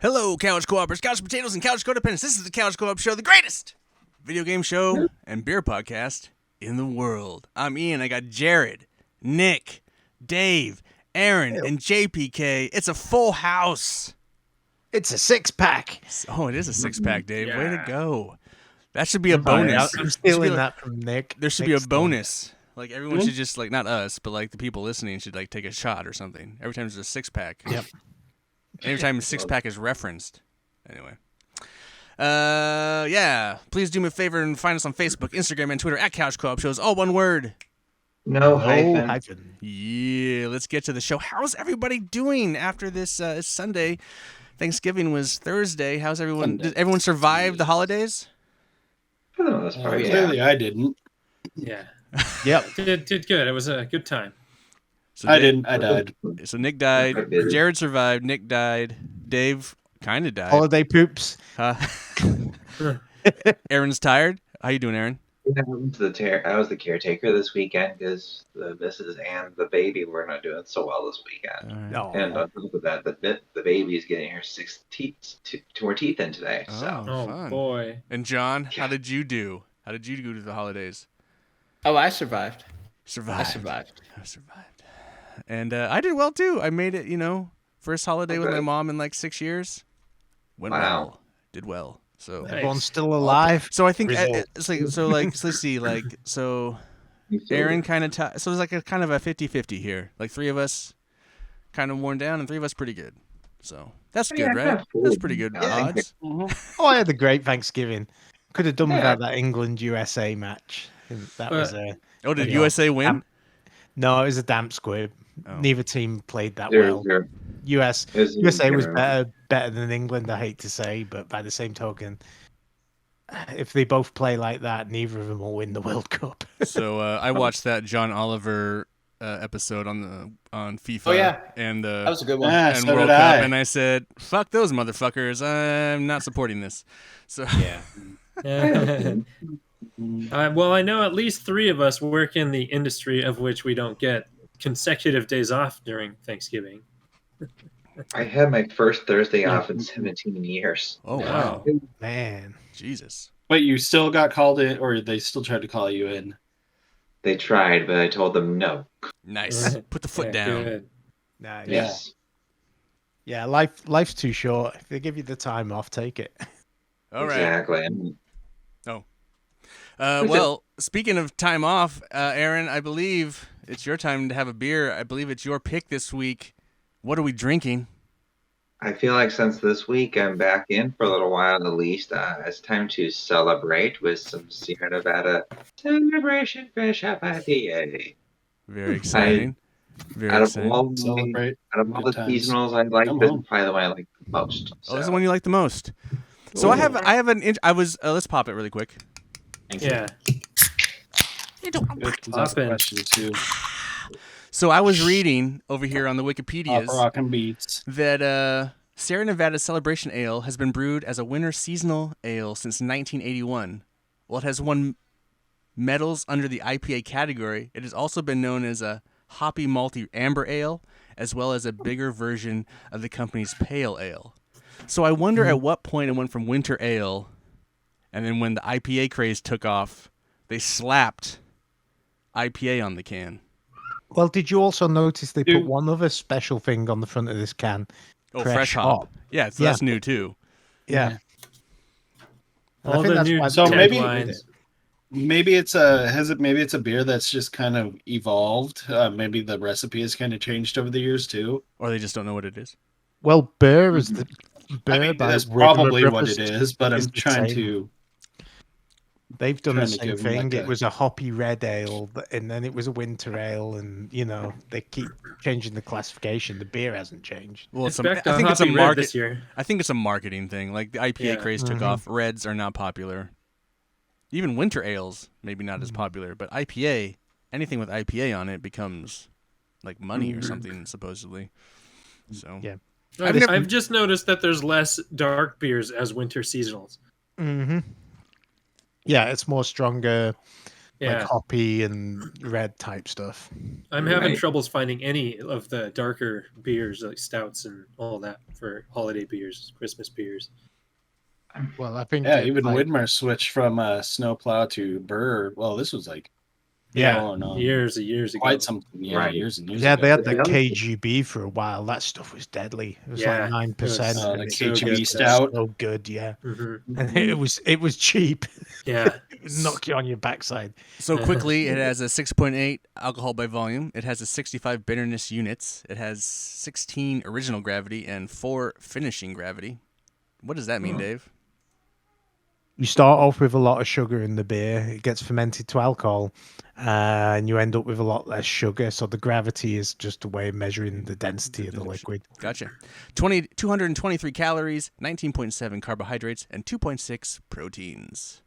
Hello, Couch Co-opers, Couch Potatoes, and Couch Codependents. This is the Couch Co-op Show, the greatest video game show and beer podcast in the world. I'm Ian. I got Jared, Nick, Dave, Aaron, and JPK. It's a full house. It's a 6-pack. Oh, it is a 6-pack, Dave. Yeah. Way to go. That should be a bonus. I'm stealing that from Nick. There should be a bonus. Like, everyone should just, like, not us, but, like, the people listening should, like, take a shot or something. Every time there's a 6-pack. Yep. Every time a 6-pack is referenced. Anyway. Yeah. Please do me a favor and find us on Facebook, Instagram, and Twitter at Couch Co-op Shows. All one word. No hyphen. Yeah, let's get to the show. How's everybody doing after this Sunday? Thanksgiving was Thursday. How's everyone? Did everyone survive the holidays? For the most part, yeah. Clearly, I didn't. Yeah. Yep. Did good. It was a good time. So I didn't. I died. So Nick died. Jared survived. Nick died. Dave kind of died. Holiday poops. Huh? Aaron's tired. How you doing, Aaron? I was the caretaker this weekend because the missus and the baby were not doing so well this weekend. No. And on top of that, the baby is getting her two more teeth in today. So Oh fun. boy. And John, how did you do? How did you go to the holidays? Oh, I survived. Survived. I survived. I survived. And I did well too. I made it, first holiday with my mom in like 6 years. Went well. Did well. So Nice. Everyone's still alive. So I think Result. so let's see, so Aaron kind of so there's like a kind of a 50-50 here. Like 3 of us kind of worn down and 3 of us pretty good. So that's good, right? That's pretty good odds. Oh, I had a great Thanksgiving. Could have done without that England-USA match. That was Oh, did Yeah. USA win? no, it was a damp squib. Oh. Neither team played that They're- well. they're- USA was better than England, I hate to say, but by the same token, if they both play like that, neither of them will win the World Cup. So I watched that John Oliver episode on FIFA. Oh, yeah. And That was a good one. Ah, and so World did Cup, I. and I said, "Fuck those motherfuckers! I'm not supporting this." So Yeah. Well, I know at least 3 of us work in the industry of which we don't get consecutive days off during Thanksgiving. I had my first Thursday off in 17 years. oh wow, Man. Jesus. Wait, you still got called in, or they still tried to call you in? They tried, but I told them no. Nice. Put the foot Yeah, down. good. Nah, Yes. Yeah, life's too short. If they give you the time off, take it. All right. Exactly. And Well, speaking of time off, Aaron, I believe it's your time to have a beer. I believe it's your pick this week. What are we drinking? I feel like since this week I'm back in for a little while at least, it's time to celebrate with some Sierra Nevada Celebration Fresh Up IPA. Very exciting. Very Out of exciting. all, Celebrate. out of all Good the times. seasonals I like, Come this on. is probably the one I like the most. Oh, this is so. the one you like the most. So I have let's pop it really quick. Yeah. That's Up in. a question too. So I was reading over here on the Pop Wikipedias rock and beats. that Sierra Nevada Celebration Ale has been brewed as a winter seasonal ale since 1981. While it has won medals under the IPA category, it has also been known as a hoppy malty amber ale, as well as a bigger version of the company's pale ale. So I wonder at what point it went from winter ale, and then when the IPA craze took off, they slapped IPA on the can. Well, did you also notice they put Dude. one other special thing on the front of this can? Oh, Fresh fresh hop. hop. Yeah, so that's new too. Yeah. And I All think the that's new why So they maybe- did taglines. it. Maybe it's a beer that's just kind of evolved. Maybe the recipe has kind of changed over the years too. Or they just don't know what it is. Well, Burr is the Burr I mean, by that's Rhythm of probably what Breakfast it is, but I'm is the trying same. to. They've done the trying to same give 'em thing. like It a- was a hoppy red ale, and then it was a winter ale, and they keep changing the classification. The beer hasn't changed. Well, It's it's back I to think it's a Hoppy Red market. this year. I think it's a marketing thing. Like the IPA Yeah. craze took Mhm. off. Reds are not popular. Even winter ales maybe not as popular, but IPA, anything with IPA on it becomes like money or something supposedly. So Yeah. I've never- I've just noticed that there's less dark beers as winter seasonals. Mm-hmm. Yeah, it's more stronger Yeah, hoppy and red type stuff. I'm having Right. troubles finding any of the darker beers like stouts and all that for holiday beers, Christmas beers. Well, I think Yeah, it's even like, Widmer switched from Snowplow to Burr. Well, this was like yeah, going on years and years ago. quite something. Yeah, Right. years and years yeah, ago. they had But the the other KGB for a while. That stuff was deadly. It was like Yeah, 9%. the and it so KGB good. tasted stout. so good, yeah. hmm And it was cheap. Yeah. It would knock you on your backside. So quickly, it has a 6.8 alcohol by volume. It has a 65 bitterness units. It has 16 original gravity and 4 finishing gravity. What does that mean, Dave? You start off with a lot of sugar in the beer. It gets fermented to alcohol, and you end up with a lot less sugar. So the gravity is just a way of measuring the density of the liquid. Gotcha. 223 calories, 19.7 carbohydrates, and 2.6 proteins.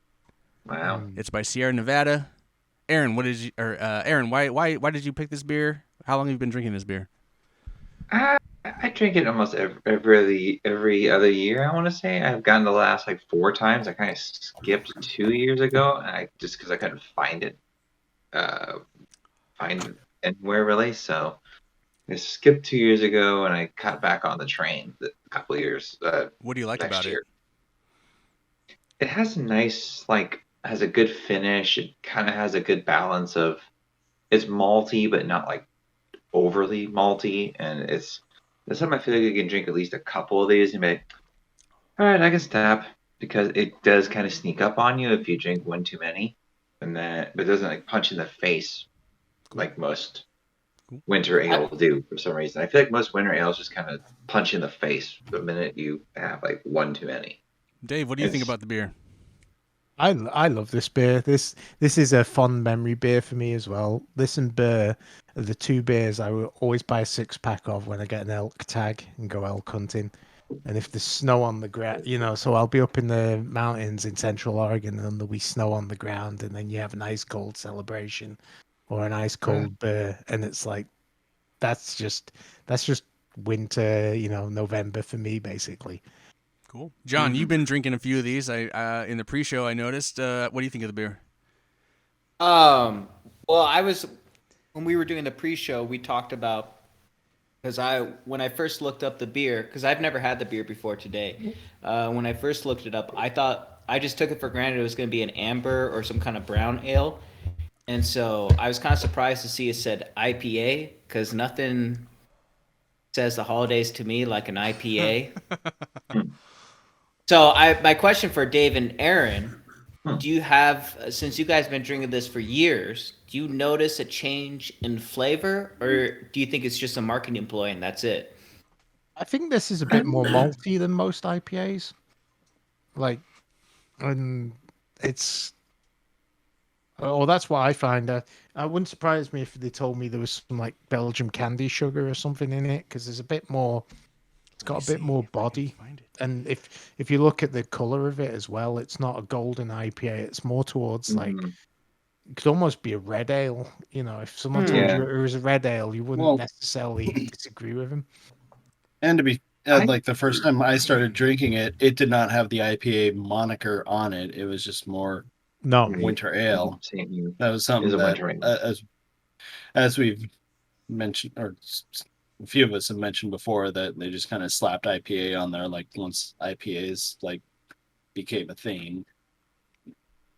Wow. It's by Sierra Nevada. Aaron, Aaron, why did you pick this beer? How long have you been drinking this beer? I drink it almost every other year. I want to say I've gone the last like 4 times. I kind of skipped 2 years ago, and I just because I couldn't find it anywhere really. So I skipped 2 years ago, and I got back on the train a couple of years What do you like next about year. It has a nice has a good finish. It kind of has a good balance of it's malty, but not like overly malty, and it's something I feel like you can drink at least a couple of these and be like, all right, I can stop, because it does kind of sneak up on you if you drink one too many, but it doesn't like punch in the face like most winter ale do for some reason. I feel like most winter ales just kind of punch in the face the minute you have like one too many. Dave, what do you think It's- about the beer? I love this beer. This is a fond memory beer for me as well. This and Burr are the two beers I will always buy a 6-pack of when I get an elk tag and go elk hunting. And if there's snow on the ground, so I'll be up in the mountains in Central Oregon, and there'll be snow on the ground, and then you have an ice cold celebration or an ice cold beer, and it's like that's just winter, November for me basically. Cool. John, you've been drinking a few of these. I in the pre-show I noticed. What do you think of the beer? Well, when we were doing the pre-show, we talked about, when I first looked up the beer, because I've never had the beer before today. When I first looked it up, I just took it for granted it was going to be an amber or some kind of brown ale. And so I was kind of surprised to see it said IPA, because nothing says the holidays to me like an IPA. So my question for Dave and Aaron, do you have, since you guys have been drinking this for years, do you notice a change in flavor, or do you think it's just a marketing ploy and that's it? I think this is a bit more malty than most IPAs. And it's, that's what I find. It wouldn't surprise me if they told me there was some like Belgium candy sugar or something in it, because there's a bit more. It's got a bit more body. And if you look at the color of it as well, it's not a golden IPA. It's more towards like, it could almost be a red ale. If someone told Yeah. you it was a red ale, you wouldn't Well- necessarily disagree with him. And to be I- like the first time I started drinking it, it did not have the IPA moniker on it. It was just more No, winter ale. Same here. That was something Is a that, winter ale. as we've mentioned, or a few of us have mentioned before, that they just kind of slapped IPA on there, like once IPAs like became a thing.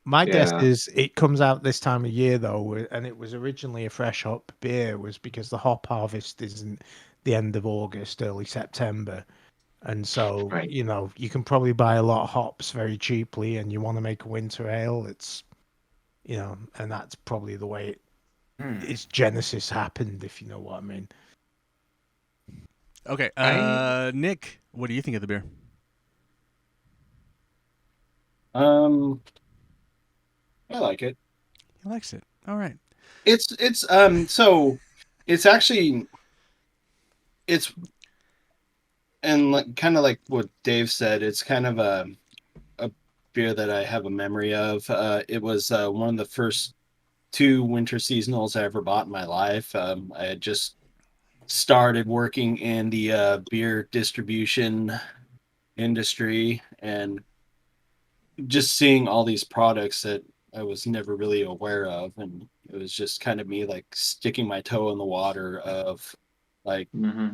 my guess Yeah. is it comes out this time of year though, and it was originally a fresh hop beer, was because the hop harvest is in the end of August, early September. And so, Right. you can probably buy a lot of hops very cheaply, and you want to make a winter ale. It's, and that's probably the way its genesis happened, if you know what I mean. Okay, Nick, what do you think of the beer? I like it. He likes it. All right. So it's actually and like kind of like what Dave said, it's kind of a beer that I have a memory of. It was one of the first 2 winter seasonals I ever bought in my life. I had just started working in the beer distribution industry, and just seeing all these products that I was never really aware of, and it was just kind of me like sticking my toe in the water of like Mm-hmm.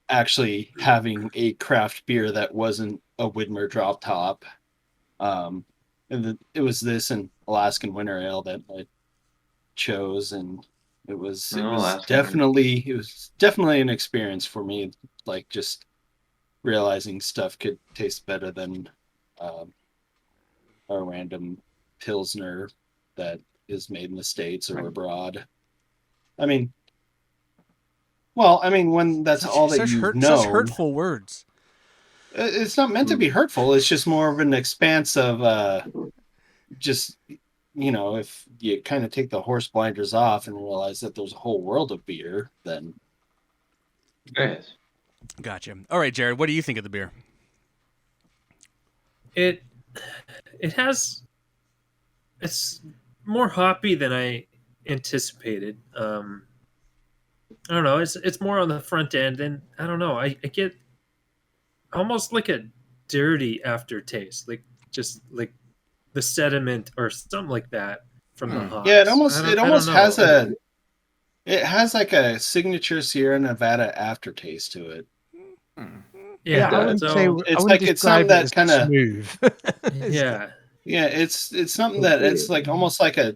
actually having a craft beer that wasn't a Widmer drop top. And it was this and Alaskan Winter Ale that I chose, and it was definitely an experience for me, like just realizing stuff could taste better than um, a random pilsner that is made in the States or abroad. I mean, when that's all that you've Such known, hurtful words. it's not meant to be hurtful. It's just more of an expanse of just, if you kind of take the horse blinders off and realize that there's a whole world of beer, then Yes. Gotcha. All right, Jared, what do you think of the beer? It's more hoppy than I anticipated. I don't know. It's more on the front end, and I don't know. I get almost like a dirty aftertaste, like just like the sediment or something like that from the hops. yeah, it I don't almost know. has like a signature Sierra Nevada aftertaste to it. Yeah, I wouldn't say so It's I wouldn't like it's something describe it that as kind of smooth. yeah. yeah, it's something that it's like almost like a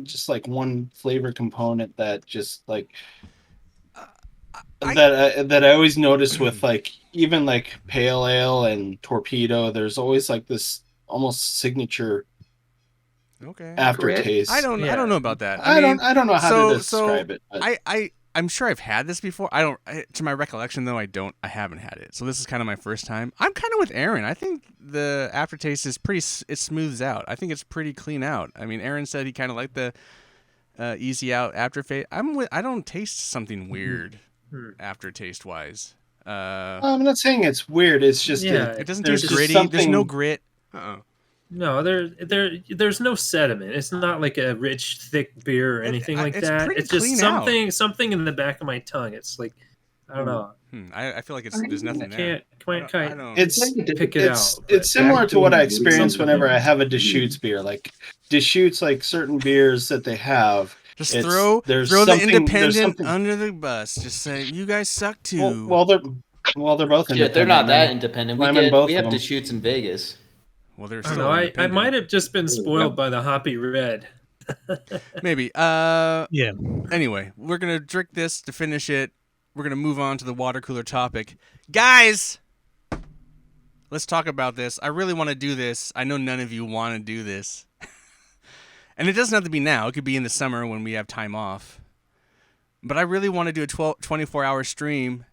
just like one flavor component that just like that I always notice with like even like pale ale and torpedo. There's always like this almost signature Okay. aftertaste. I don't know about that. I don't know how to describe it. But I'm sure I've had this before. To my recollection though, I haven't had it. So this is kind of my first time. I'm kind of with Aaron. I think the aftertaste is it smooths out. I think it's pretty clean out. I mean, Aaron said he kind of liked the easy out aftertaste. I don't taste something weird aftertaste wise. I'm not saying it's weird. It's just it doesn't there's taste just gritty. something... There's no grit. No, there's no sediment. It's not like a rich, thick beer or anything like it's that. pretty It's just clean something in the back of my tongue. It's like I don't know. I feel like there's nothing there. I don't It's pick it out. It's similar to what I experience whenever I have a Deschutes beer. Like Deschutes, like certain beers that they have. Just throw the independent under the bus. Just say you guys suck too. Well, they're both independent. Shit, they're not that independent. We have them. Deschutes in Vegas. Well, they're I don't still know. I might have just been spoiled by the hoppy red. Maybe. Yeah. Anyway, we're gonna drink this to finish it. We're gonna move on to the water cooler topic, guys. Let's talk about this. I really want to do this. I know none of you want to do this, and it doesn't have to be now. It could be in the summer when we have time off. But I really want to do a 24-hour stream,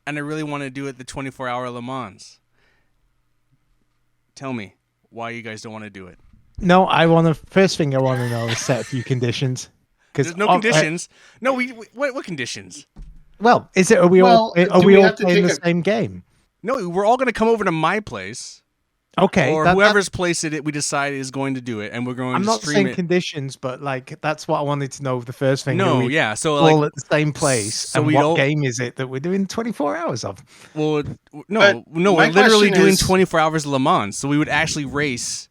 and I really want to do it the 24-hour Le Mans. Tell me why you guys don't want to do it. No, first thing I want to know is set a few conditions. There's no conditions. No, what conditions? Well, are we all playing the same game? No, we're all going to come over to my place. Okay. Or whoever's place we decide is going to do it, and we're going to stream it. I'm not saying conditions, but like that's what I wanted to know. The first thing. No, yeah. So all like at the same place. So what game is it that we're doing 24 hours of? Well, no, we're literally doing 24 hours of Le Mans. So we would actually race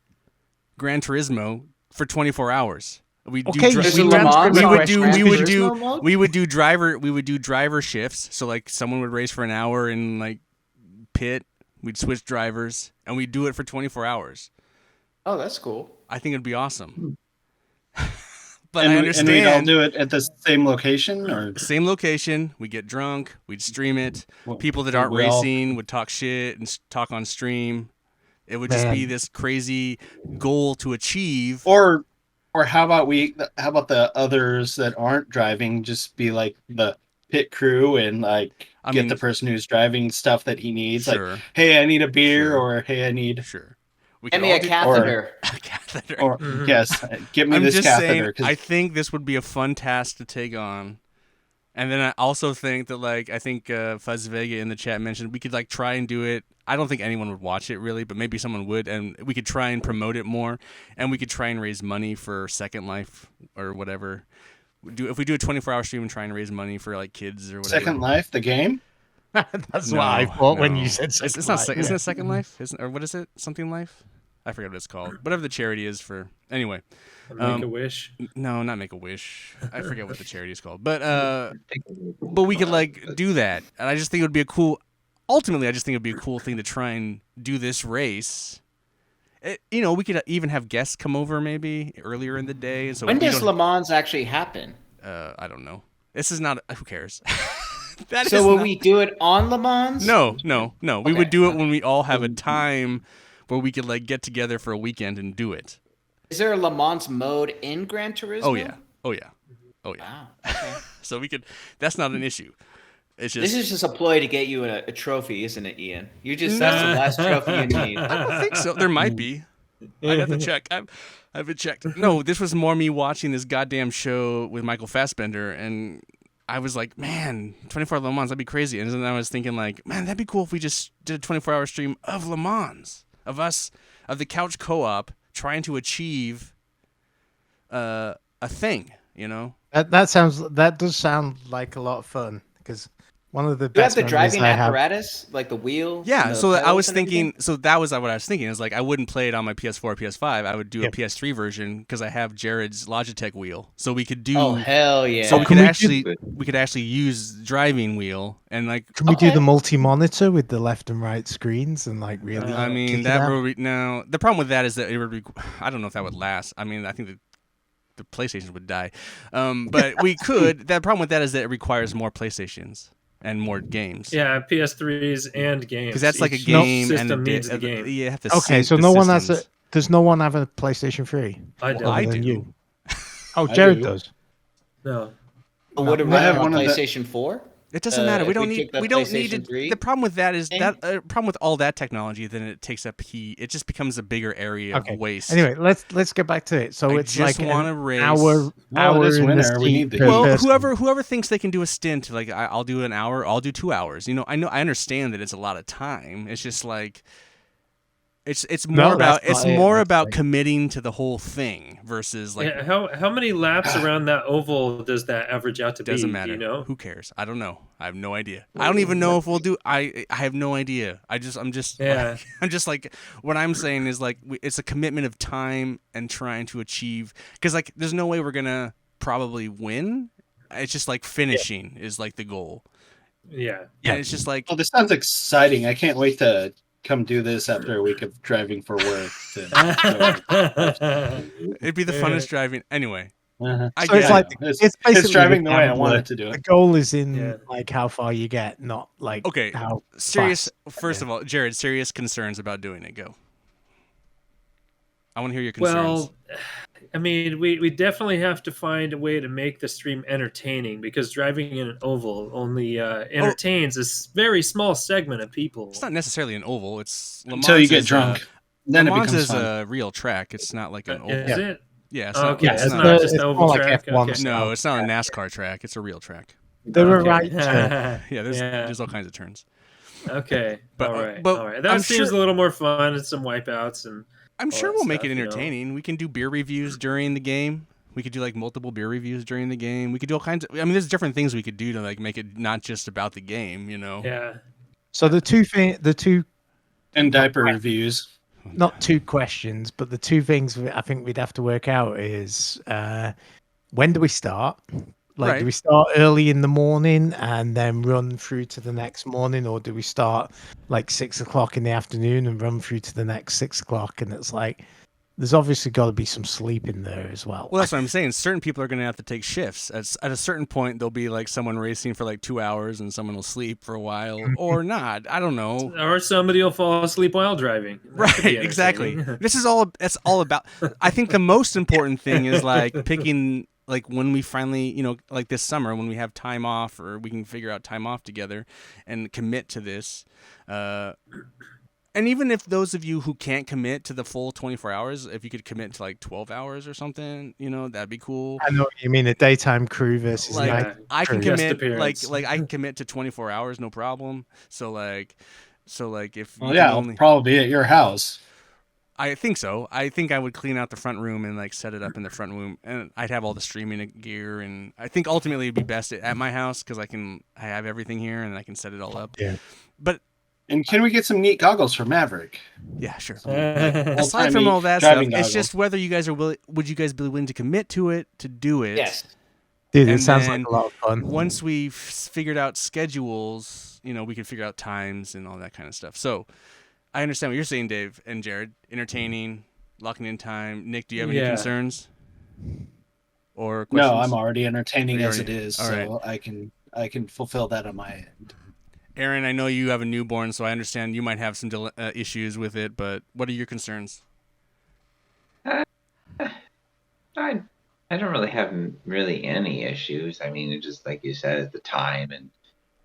Gran Turismo for 24 hours. We would do driver shifts. So like someone would race for an hour in like pit. We'd switch drivers, and we'd do it for 24 hours. Oh, that's cool. I think it'd be awesome. But I understand. And we'd all do it at the same location? Or same location. We'd get drunk. We'd stream it. People that aren't racing would talk shit and talk on stream. It would just be this crazy goal to achieve. Or how about the others that aren't driving just be like the pit crew and like get the person who's driving stuff that he needs. Sure. Like, hey, I need a beer, or hey, I need Get me a catheter. A catheter. Or yes, get me this catheter. I think this would be a fun task to take on. And then I also think that I think Fuzz Vega in the chat mentioned we could try and do it. I don't think anyone would watch it really, but maybe someone would, and we could try and promote it more, and we could try and raise money for Second Life or whatever. If we do a 24-hour stream and try and raise money for kids or whatever. Second Life, the game? That's what I thought when you said Second Life. Isn't it Second Life? Or what is it? Something Life? I forget what it's called. Whatever the charity is for. Anyway. Make a wish. No, not Make a Wish. I forget what the charity is called. But we could like do that, and I just think it would be a cool. Ultimately, I just think it'd be a cool thing to try and do this race. We could even have guests come over maybe earlier in the day. So When does Le Mans actually happen? I don't know. This is not. Who cares? So will we do it on Le Mans? No. We would Okay. do it when we all have a time where we could like get together for a weekend and do it. Is there a Le Mans mode in Gran Turismo? Oh yeah. Wow. Okay. So we could. That's not an issue. It's just. This is just a ploy to get you a trophy, isn't it, Ian? That's the last trophy you need. I don't think so. There might be. I'd have to check. I haven't checked. No, this was more me watching this goddamn show with Michael Fassbender, and I was like, man, 24-hour Le Mans, that'd be crazy. And then I was thinking, like, man, that'd be cool if we just did a 24-hour stream of Le Mans, of the couch co-op trying to achieve a thing, That does sound like a lot of fun because one of the Do you have best the memories driving I have. apparatus, like the wheel? Yeah, and the so I pedals was and everything? thinking, so that was what I was thinking. Is like I wouldn't play it on my PS4 or PS5. I would do a Yeah. PS3 version because I have Jared's Logitech wheel, so we could do. Oh hell yeah! So we Can could actually use driving wheel and like. Can we do Okay. the multi-monitor with the left and right screens and like really? I mean kick it that out? would now the problem with that is that it would. I don't know if that would last. I mean I think the PlayStations would die, but we could. The problem with that is that it requires more PlayStations and more games. Yeah, PS3s and games. Because that's like a Each game and system needs the game. You have to. Okay, sync so the no one has systems. Does no one have a PlayStation 3? I don't. Well, I other than do. you? Oh, I Jared do. does. No. Would it I run have on one of the- PlayStation 4? It doesn't matter. We if don't we need. took the We don't need PlayStation it. 3 The problem with that is thing? that problem with all that technology. Then it takes up heat. It just becomes a bigger area Okay. of waste. Anyway, let's get back to it. So I it's just like want to an race. hour Well, it is in the winter, we seat need the per heat. Well, person. whoever thinks they can do a stint, like I'll do an hour, I'll do 2 hours. I understand that it's a lot of time. It's just like it's more No, about that's not it. more That's about like- committing to the whole thing versus like Yeah, how many laps around that oval does that average out to be? doesn't matter. Do you know? Who cares? I don't know. I have no idea. I don't even know if we'll do. I have no idea. I'm just. Yeah. I'm just like what I'm saying is like it's a commitment of time and trying to achieve because like there's no way we're gonna probably win. It's just like finishing is like the goal. Yeah. Yeah. And it's just like Well, this sounds exciting. I can't wait to come do this after a week of driving for work. it'd be the funnest driving anyway. Uh-huh. I So get it's it. like it's basically it's driving the the way I gambler. wanted to do The it. goal is in Yeah. like how far you get, not like Okay. how Serious. fast. First of all, Jared, serious concerns about doing it. Go. I want to hear your concerns. Well, I mean, we definitely have to find a way to make the stream entertaining because driving in an oval only entertains a very small segment of people. It's not necessarily an oval. It's Le Until you Mans get is, drunk. Then Le it Mans becomes is fun. a real track. It's not like an oval. Is Yeah. it? Yeah, it's Oh, not. okay, yeah, it's it's not not. just it's an more oval like track. F1 Okay. style. No, it's not a NASCAR track. It's a real track. There are Okay. right turns. Yeah, there's Yeah. there's all kinds of turns. Okay. But- all right. but all right. That I'm seems sure- a little more fun and some wipeouts and I'm all sure that we'll make it stuff, you know. entertaining. We can do beer reviews during the game. We could do like multiple beer reviews during the game. We could do all kinds of. I mean, there's different things we could do to like make it not just about the game. yeah. So the two And diaper reviews. not two questions, but the two things I think we'd have to work out is when do we start? Like, Right. do we start early in the morning and then run through to the next morning, or do we start like 6 o'clock in the afternoon and run through to the next 6 o'clock? And it's like, there's obviously got to be some sleep in there as well. Well, that's what I'm saying. Certain people are going to have to take shifts. At a certain point, there'll be like someone racing for like 2 hours, and someone will sleep for a while, or not. I don't know. Or somebody will fall asleep while driving. That could be Right, exactly. entertaining. This is all. It's all about. I think the most important thing is like picking like when we finally, like this summer when we have time off, or we can figure out time off together and commit to this. And even if those of you who can't commit to the full 24 hours, if you could commit to like 12 hours or something, that'd be cool. I know what you mean, a daytime crew versus Like night. I can crew. Guest commit, appearance. like I can commit to 24 hours, no problem. So like if Well, you yeah, can I'll only, probably be at your house. I think so. I think I would clean out the front room and like set it up in the front room, and I'd have all the streaming gear. And I think ultimately it'd be best at my house because I have everything here and I can set it all up. Yeah. But And can we get some neat goggles for Maverick? Yeah, sure. Uh, Aside from Old-timey all that stuff, driving it's goggles. just whether you guys are willing. Would you guys be willing to commit to it to do it? Yes. Dude, it And sounds then like a lot of fun. Once we've figured out schedules, we can figure out times and all that kind of stuff. So I understand what you're saying, Dave and Jared. Entertaining, locking in time. Nick, do you have any Yeah. concerns or questions? No, I'm already entertaining You're as already- it is, all so I can fulfill that on my end. Aaron, I know you have a newborn, so I understand you might have some issues with it, but what are your concerns? I don't really have really any issues. I mean, it just like you said, the time and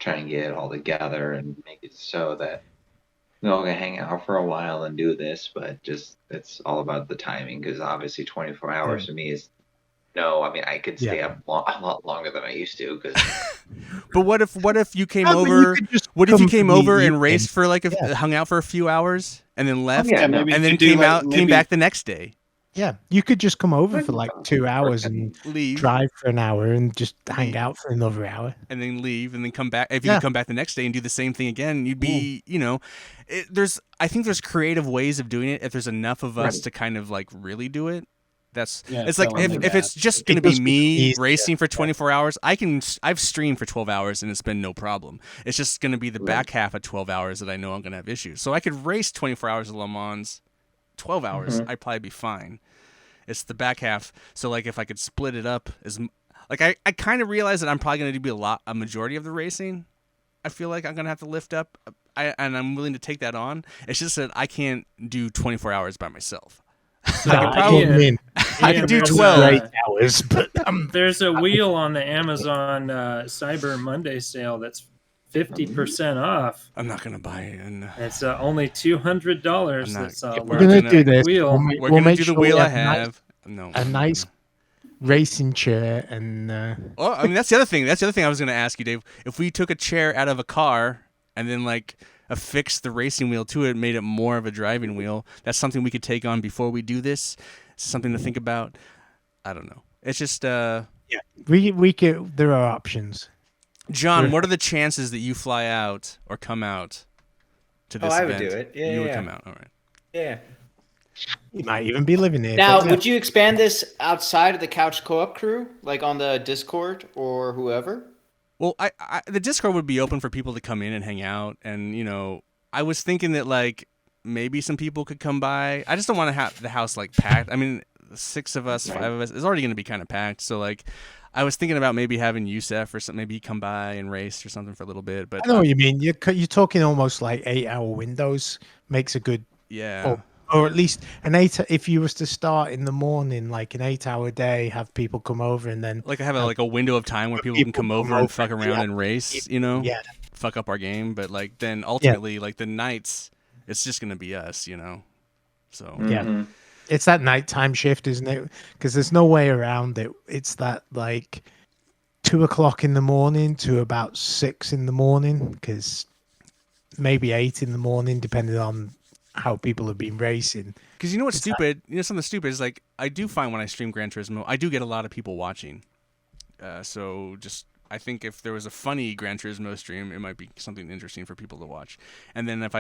trying to get it all together and make it so that we're gonna hang out for a while and do this. But just it's all about the timing because obviously 24 hours to me is no. I mean, I could stay up a lot longer than I used to because But what if you came Yeah, but you over? could just What if you come came for the over and evening. raced for like Yeah. hung out for a few hours and then left, yeah, maybe and you then could do, came like, out, came maybe- back the next day? Yeah, you could just come over for like 2 hours and Leave drive for an hour and just hang Leave. out for another hour. and then leave and then come back. If you Yeah. could come back the next day and do the same thing again, you'd be, I think there's creative ways of doing it if there's enough of us Right. to kind of like really do it. Yeah, It's like tell 'em if to it's that. just It going to be does become me easier. racing for 24 hours, I've streamed for 12 hours and it's been no problem. It's just going to be the Right. back half of 12 hours that I know I'm going to have issues. So I could race 24 hours of Le Mans, 12 hours, I'd probably be fine. It's the back half. So like if I could split it up I kind of realize that I'm probably going to do a majority of the racing. I feel like I'm going to have to lift up and I'm willing to take that on. It's just that I can't do 24 hours by myself. So I could probably- Ian, I Ian, could do there's 12. a- 8 hours, but There's a wheel on the Amazon Cyber Monday sale that's 50% off. I'm not going to buy it. And It's only $200. I'm not- That's if we're gonna do this. wheel. we're we'll going to make do the sure we wheel I have have. No. a nice racing chair and Oh, I mean that's the other thing. That's the other thing I was going to ask you, Dave. If we took a chair out of a car and then like affixed the racing wheel to it, made it more of a driving wheel, that's something we could take on before we do this. Something to think about. I don't know. It's just we could. There are options. John, what are the chances that you fly out or come out to this I event? would do it. Yeah, you would yeah. come out. All right. Yeah. You might even be living here. Now, but yeah. would you expand this outside of the Couch Co-op crew, like on the Discord or whoever? Well, the Discord would be open for people to come in and hang out, and I was thinking that like maybe some people could come by. I just don't want to have the house like packed. I mean, 6 of us, 5 of us, it's already going to be kind of packed. So like, I was thinking about maybe having Yusef or something, maybe he come by and race or something for a little bit. But I know what you mean. You're talking almost like 8-hour windows. Makes a good, yeah. or at least an 8. If you was to start in the morning, like an 8-hour day, have people come over and then Like I have a window of time where people can come over and fuck around and race, yeah, fuck up our game. But like then ultimately, like the nights, it's just gonna be us, So Yeah. Mhm. it's that nighttime shift, isn't it? Because there's no way around it. It's that like 2 o'clock in the morning to about 6 in the morning, because maybe 8 in the morning, depending on how people have been racing. because you know what's stupid? Something stupid is like I do find when I stream Gran Turismo, I do get a lot of people watching. So just I think if there was a funny Gran Turismo stream, it might be something interesting for people to watch. And then if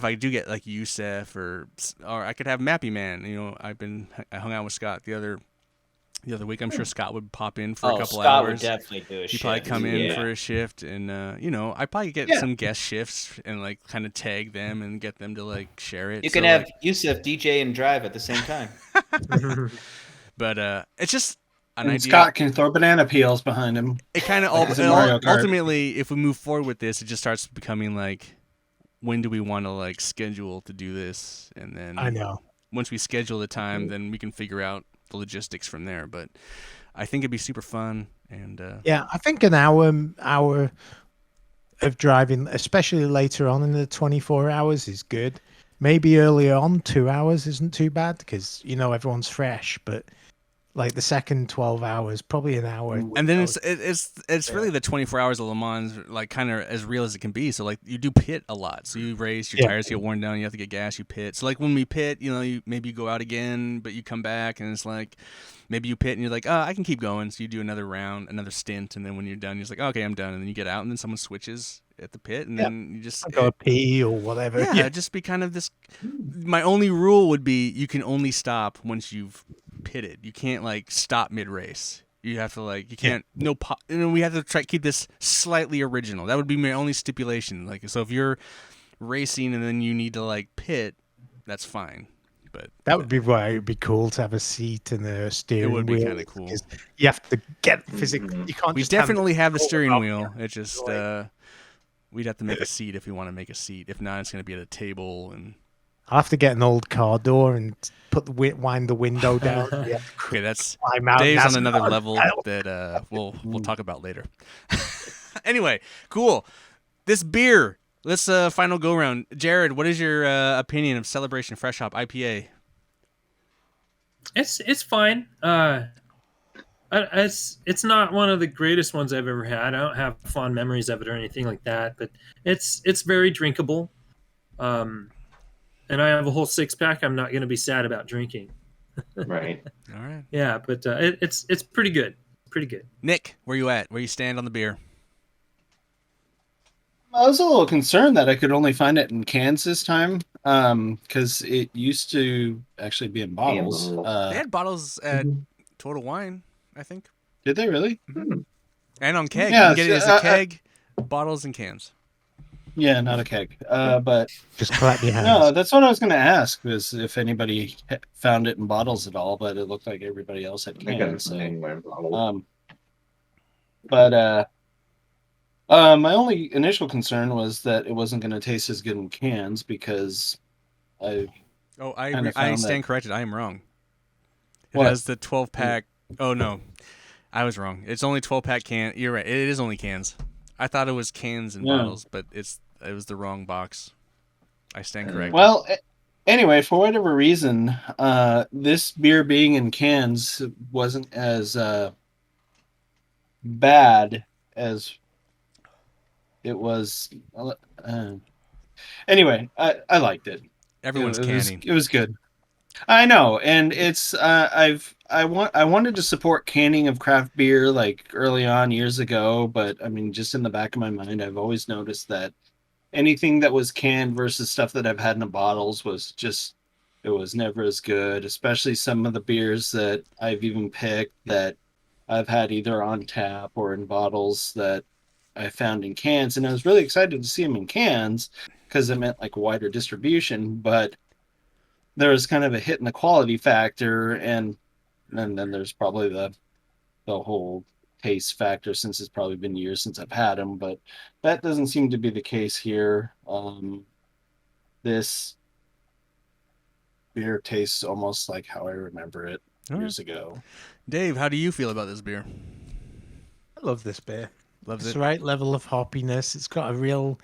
I do get like Yusef or I could have Mappy Man. I hung out with Scott the other week. I'm sure Scott would pop in for a couple Scott hours. would definitely do a He'd shift. probably come in Yeah. for a shift, and I probably get some guest shifts and like kind of tag them and get them to like share it. You So, can have like, Yusuf DJ and drive at the same time. but it's just an And idea. Scott can throw banana peels behind him. It kind of Like it's in Mario Kart. ultimately, if we move forward with this, it just starts becoming like, when do we want to like schedule to do this, and then I know. once we schedule the time, then we can figure out the logistics from there. But I think it'd be super fun, and Yeah, I think an hour of driving, especially later on in the 24 hours, is good. Maybe earlier on, 2 hours isn't too bad because everyone's fresh. But Like the second 12 hours, probably an hour. And then it's really the 24 hours of Le Mans, like kind of as real as it can be. So like you do pit a lot. So you race, your Yeah. tires get worn down, you have to get gas, you pit. So like when we pit, maybe you go out again, but you come back and it's like maybe you pit and you're like, oh, I can keep going. So you do another round, another stint, and then when you're done, you're just like, okay, I'm done. And then you get out, and then someone switches at the pit, and then you just Go pee or whatever. yeah, just be kind of this. My only rule would be you can only stop once you've pitted. You can't like stop mid race. You have to like you can't we have to try to keep this slightly original. That would be my only stipulation. Like so, if you're racing and then you need to like pit, that's fine. But That would be why it'd be cool to have a seat and a steering wheel. would be kinda cool. Because you have to get physically. You can't. we just hand definitely have the control steering off. wheel. It's just we'd have to make a seat if we want to make a seat. If not, it's going to be at a table and. I'll have to get an old car door and put wind the window down. Yeah. Okay, that's Climb out. Dave's That's on another not- level that we'll talk about later. Anyway, cool. This beer. Let's final go round. Jared, what is your opinion of Celebration Fresh Hop IPA? It's fine. It's not one of the greatest ones I've ever had. I don't have fond memories of it or anything like that, but it's very drinkable. And I have a whole 6-pack. I'm not going to be sad about drinking. Right. All right. Yeah, but it's pretty good. Pretty good. Nick, where you at? Where you stand on the beer? I was a little concerned that I could only find it in cans this time, because it used to actually be in bottles. They had bottles at Total Wine, I think, Did they really? and on keg. Yeah, you can get it as so, a keg, bottles and cans. Yeah, not a keg. But Just clap your hands. no, that's what I was going to ask, was if anybody found it in bottles at all. But it looked like everybody else had I got cans. So, anywhere in bottle. but my only initial concern was that it wasn't going to taste as good in cans because I Oh, Kinda I found stand that- corrected. I am wrong. It What? has the 12-pack. Oh no, I was wrong. It's only 12-pack can. You're right. It is only cans. I thought it was cans and Yeah. bottles, but it was the wrong box. I stand corrected. Well, anyway, for whatever reason, this beer being in cans wasn't as bad as it was. Anyway, I liked it. Everyone's it was, canning. it was good. I know, and it's I wanted to support canning of craft beer like early on years ago, but I mean, just in the back of my mind, I've always noticed that anything that was canned versus stuff that I've had in the bottles was just it was never as good. Especially some of the beers that I've even picked that I've had either on tap or in bottles that I found in cans, and I was really excited to see them in cans because it meant like wider distribution, but there was kind of a hit in the quality factor, and then there's probably the whole taste factor, since it's probably been years since I've had them, but that doesn't seem to be the case here. This beer tastes almost like how I remember it All right. years ago. Dave, how do you feel about this beer? I love this beer. Loves It's it. the right level of hoppiness. It's got a real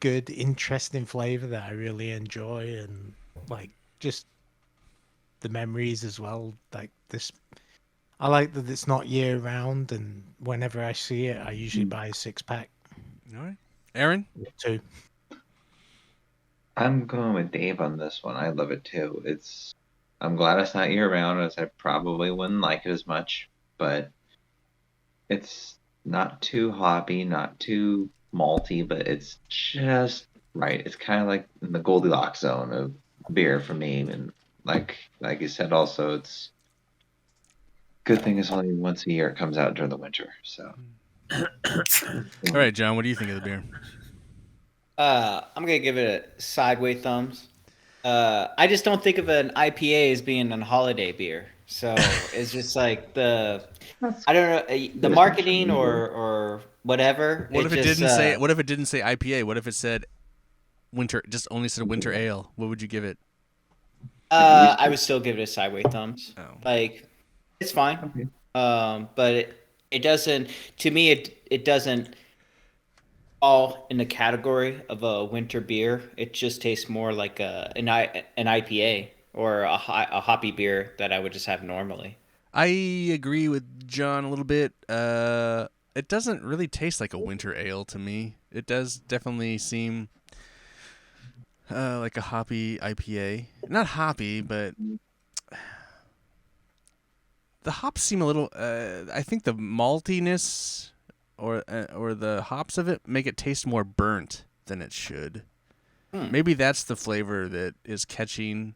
good, interesting flavor that I really enjoy, and like just the memories as well. Like this, I like that it's not year round, and whenever I see it, I usually buy a 6-pack All right, Aaron. too. I'm going with Dave on this one. I love it too. I'm glad it's not year round, as I probably wouldn't like it as much, but it's not too hoppy, not too malty, but it's just right. It's kind of like in the Goldilocks zone of beer for me. And like you said, also it's good thing it's only once a year it comes out during the winter. So All right, John. What do you think of the beer? I'm gonna give it a sideways thumbs. I just don't think of an IPA as being a holiday beer. So it's just like I don't know, the marketing or whatever. What if it just, didn't say? What if it didn't say IPA? What if it said winter? Just only said winter ale. What would you give it? I would still give it a sideways thumbs. Oh. Like, it's fine. But it doesn't. To me, it doesn't fall in the category of a winter beer. It just tastes more like an IPA or a hoppy beer that I would just have normally. I agree with John a little bit. It doesn't really taste like a winter ale to me. It does definitely seem like a hoppy IPA. Not hoppy, but the hops seem a little. I think the maltiness or the hops of it make it taste more burnt than it should. Maybe that's the flavor that is catching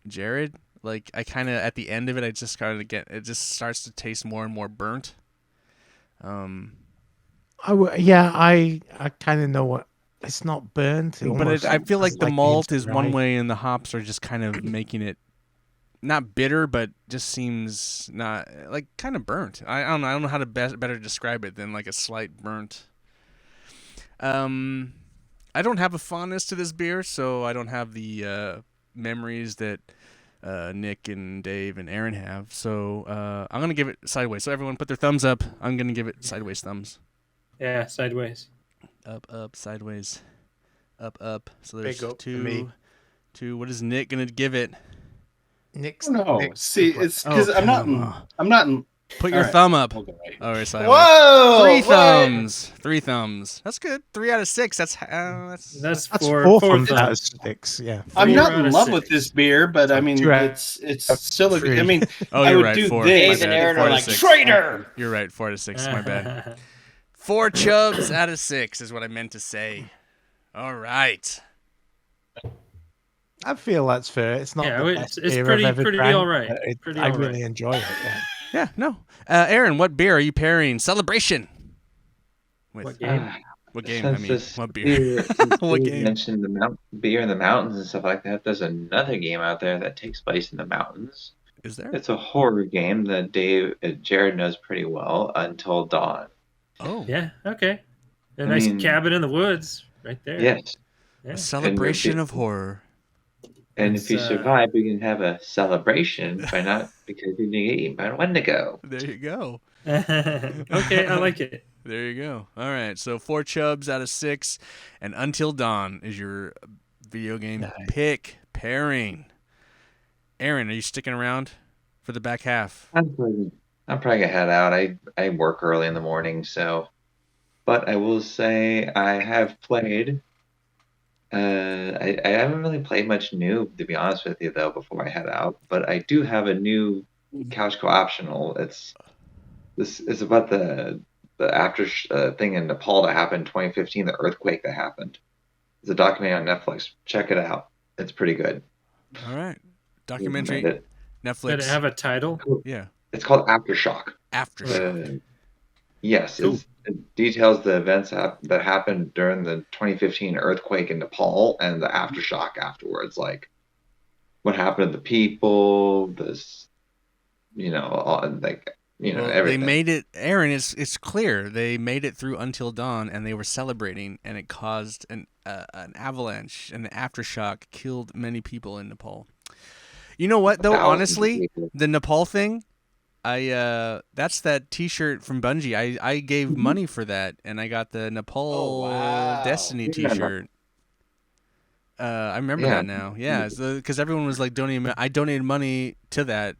Jared. Like I kind of at the end of it, I just kind of get it just starts to taste more and more burnt. I kind of know what. It's not burnt. But I feel like the malt is one right. way, and the hops are just kind of making it not bitter, but just seems not like kind of burnt. I don't know. I don't know how to better describe it than like a slight burnt. I don't have a fondness to this beer, so I don't have the memories that Nick and Dave and Aaron have. So I'm gonna give it sideways. So everyone, put their thumbs up. I'm gonna give it sideways thumbs. Yeah, sideways. Up, sideways, up. So there's Big up for me. two. What is Nick gonna give it? Nick's No, Nick's see, good. it's because I'm not. I'm not. Put your All right. thumb up. We'll go right. All right, sideways. Whoa! Three what? thumbs. Three thumbs. That's good. 3 out of 6. That's That's That's four four thumbs. thumbs out of 6. Yeah. I'm Three not out in of love 6. with this beer, but I So mean, 2 out it's of still a. 3. I mean, Oh, I you're would right. do 4. this. My Dave and bad. Aaron 4 are to like 6. traitor. You're right. 4 to 6. My bad. 4 chubs out of 6 is what I meant to say. All right. I feel that's fair. It's not Yeah, the it's- best it's beer pretty- I've ever pretty drank, all right. but Pretty I all really right. enjoy it. Yeah. Yeah, no. Aaron, what beer are you pairing Celebration with? What game? What game? I Since mean, this what beer? since What Dave game? mentioned the beer in the mountains and stuff like that, there's another game out there that takes place in the mountains. Is there? It's a horror game that Jared knows pretty well, Until Dawn. Oh, Yeah, okay. A I nice mean- cabin in the woods right there. Yes, Yeah. a celebration big- of horror. and It's, if you survive, you can have a celebration by not because you didn't get eaten by a Wendigo. There you go. Okay, I like it. There you go. All right, so 4 chubs out of 6, and Until Dawn is your video game Nice. pick pairing. Aaron, are you sticking around for the back half? I'm probably gonna head out. I work early in the morning, so. But I will say I have played. I haven't really played much new, to be honest with you, though. Before I head out, but I do have a new couch co-optional. This is about the after thing in Nepal that happened in 2015, the earthquake that happened. It's a documentary on Netflix. Check it out. It's pretty good. All right, Recommend documentary, it. Netflix. Did it have a title? Yeah, It's called Aftershock. Aftershock. Yes, Cool. it details the events that happened during the 2015 earthquake in Nepal and the aftershock afterwards, like what happened to the people, this, Well, everything. they made it, Aaron. It's clear they made it through Until Dawn, and they were celebrating, and it caused an avalanche, and the aftershock killed many people in Nepal. You know what, though? Thousands of Honestly, people. the Nepal thing, that's that T-shirt from Bungie. I gave money for that, and I got the Nepal wow. Destiny Yeah. T-shirt. I remember Yeah. that now. Yeah, because everyone was like donating. I donated money to that,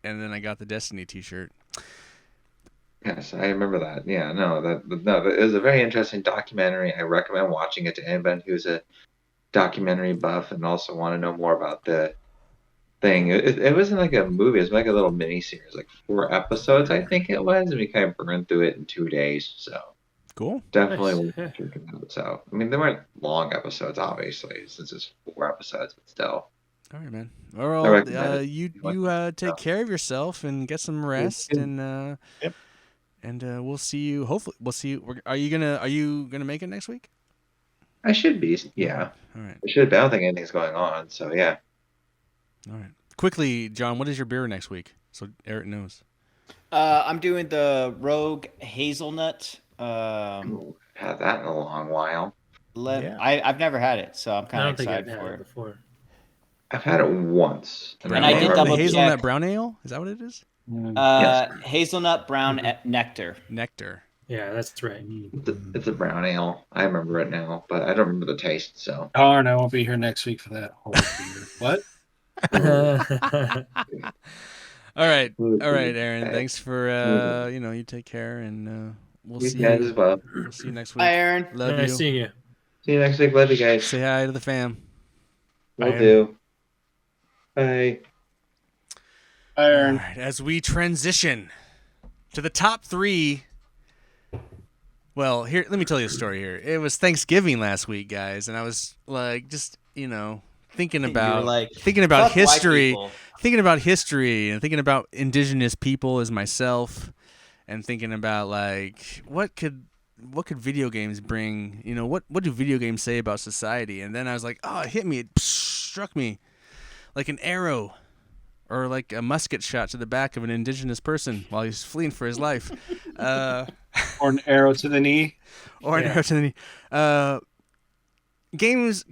and then I got the Destiny T-shirt. Yes, I remember that. Yeah, it was a very interesting documentary. I recommend watching it to anybody who's a documentary buff and also want to know more about the thing. It wasn't like a movie; it was like a little mini series, like 4 episodes, I think it was, and we kind of burned through it in 2 days. So Cool. definitely Nice. worth checking out. So I mean, they weren't long episodes, obviously, since it's 4 episodes, but still. All right, man. I Well, recommend it. you want to take care of yourself and get some rest, too. and Yep. and we'll see you. Hopefully, we'll see you. Are you gonna make it next week? I should be, yeah. All right. I should, but I don't think anything's going on. So yeah. All right. Quickly, John, what is your beer next week? So Eric knows. I'm doing the Rogue Hazelnut. Had that in a long while. Yeah. I've never had it, so I'm I kind don't of think I've excited had for it it. before. I've had it once. And I did Ale? double The hazelnut check. brown ale. Is that what it is? Hazelnut brown nectar. Nectar. Yeah, that's right. It's a brown ale. I remember it now, but I don't remember the taste. So Darn, I won't be here next week for that whole beer. What? All right, Aaron. Thanks for you take care, and we'll You see guys you. as well. We'll see you next week. Bye, Aaron. Love Nice you. seeing you. See you next week. Love you guys. Say hi to the fam. Will Bye. do. Bye. All Iron. right, as we transition to the top 3. Well, here, let me tell you a story here. It was Thanksgiving last week, guys, and I was like, just thinking You were about like, thinking about "Fuck white history, people." thinking about history, and thinking about indigenous people as myself, and thinking about like what could video games bring? What do video games say about society? And then I was like, oh, it hit me. It struck me like an arrow. Or like a musket shot to the back of an indigenous person while he's fleeing for his life. Or an arrow to the knee. Or an arrow to the knee. Games,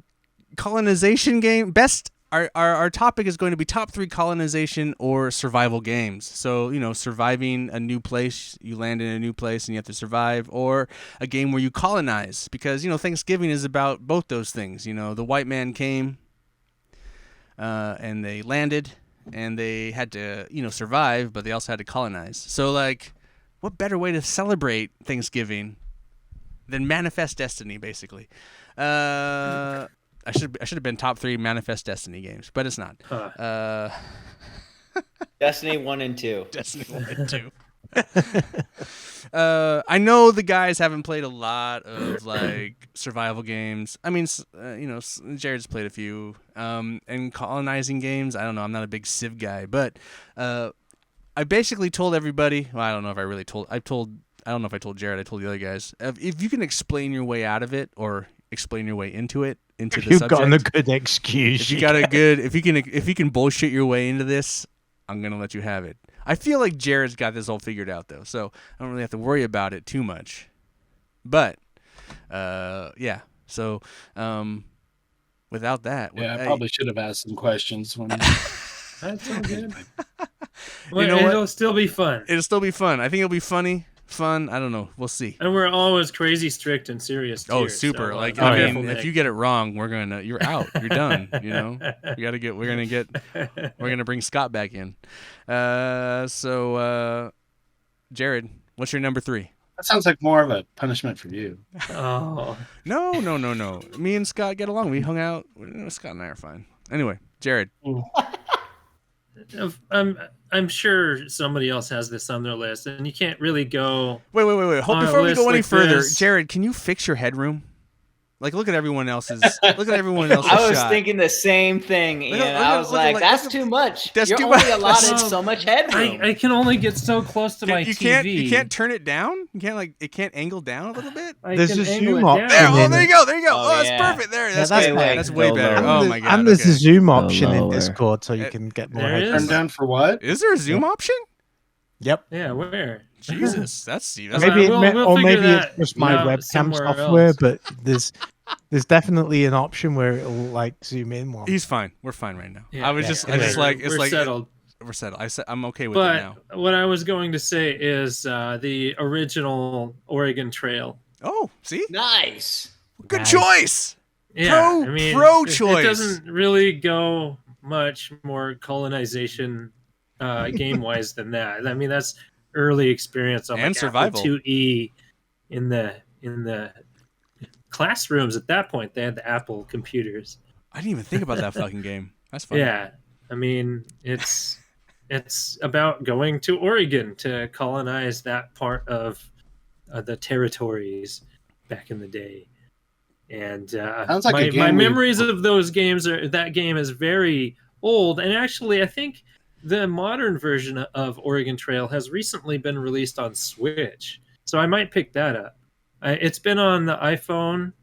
colonization game. Best, our topic is going to be top 3 colonization or survival games. So, surviving a new place, you land in a new place and you have to survive. Or a game where you colonize. Because, Thanksgiving is about both those things. The white man came and they landed. And they had to, survive, but they also had to colonize. So, like, what better way to celebrate Thanksgiving than Manifest Destiny, basically? I should have been top 3 Manifest Destiny games, but it's not. Destiny 1 and 2. Destiny 1 and 2. I know the guys haven't played a lot of like survival games. I mean, Jared's played a few. And colonizing games, I don't know. I'm not a big Civ guy, but I basically told everybody. Well, I don't know if I really told. I don't know if I told Jared. I told the other guys. If you can explain your way out of it or explain your way into the You've subject, gotten a good excuse. if you got a good, if you can bullshit your way into this, I'm gonna let you have it. I feel like Jared's got this all figured out though, so I don't really have to worry about it too much. But, yeah. So, without that, I probably should have asked some questions when. That's all good. Well, know what? it'll still be fun. It'll still be fun. I think it'll be fun. I don't know. We'll see. And we're always crazy strict and serious. Oh, here, super! So, Like, be I careful, mean, if Nick. you get it wrong, you're out. You're done. We're gonna bring Scott back in. So, Jared, what's your number 3? That sounds like more of a punishment for you. Oh, No. Me and Scott get along. We hung out. Scott and I are fine. Anyway, Jared. I'm sure somebody else has this on their list, and you can't really go. Wait. On a Before we list go any like further, this- Jared, can you fix your headroom? Like, look at everyone else's. Look at everyone else's I was shot. thinking the same thing, Look Ian. at- I was like, that's too much. That's You're too only much. allotted Well, so much headroom. I can only get so close to my you TV. can't turn it down. You can't it can't angle down a little bit. I There's can a angle zoom it option down. There, in there you it. go. There you go. Oh, Oh, that's yeah. perfect. There, Yeah, that's that's good. way- That's way go better. lower. Oh my god. And there's okay. a zoom option in lower. Discord, so you can get more There headroom. is? Turn down for what? Is there a zoom option? Yep. Yeah, where? Jesus, that's Maybe We'll or figure maybe that it's just my out webcam somewhere software, else. but there's definitely an option where it'll like zoom in one. He's fine. We're fine right now. Yeah, I was yeah, just, yeah. I just like it's we're like settled. we're settled. I'm okay with it now. But what I was going to say is the original Oregon Trail. Oh, see, Nice. good Nice. choice. Yeah, Pro-choice. It doesn't really go much more colonization game wise than that. I mean, that's early experience on And like survival. Apple IIe in the classrooms at that point. They had the Apple computers. I didn't even think about that fucking game. That's funny. Yeah, I mean, it's about going to Oregon to colonize that part of the territories back in the day. And Sounds like a game my we- memories of those games that game is very old. And actually, I think the modern version of Oregon Trail has recently been released on Switch, so I might pick that up. It's been on the iPhone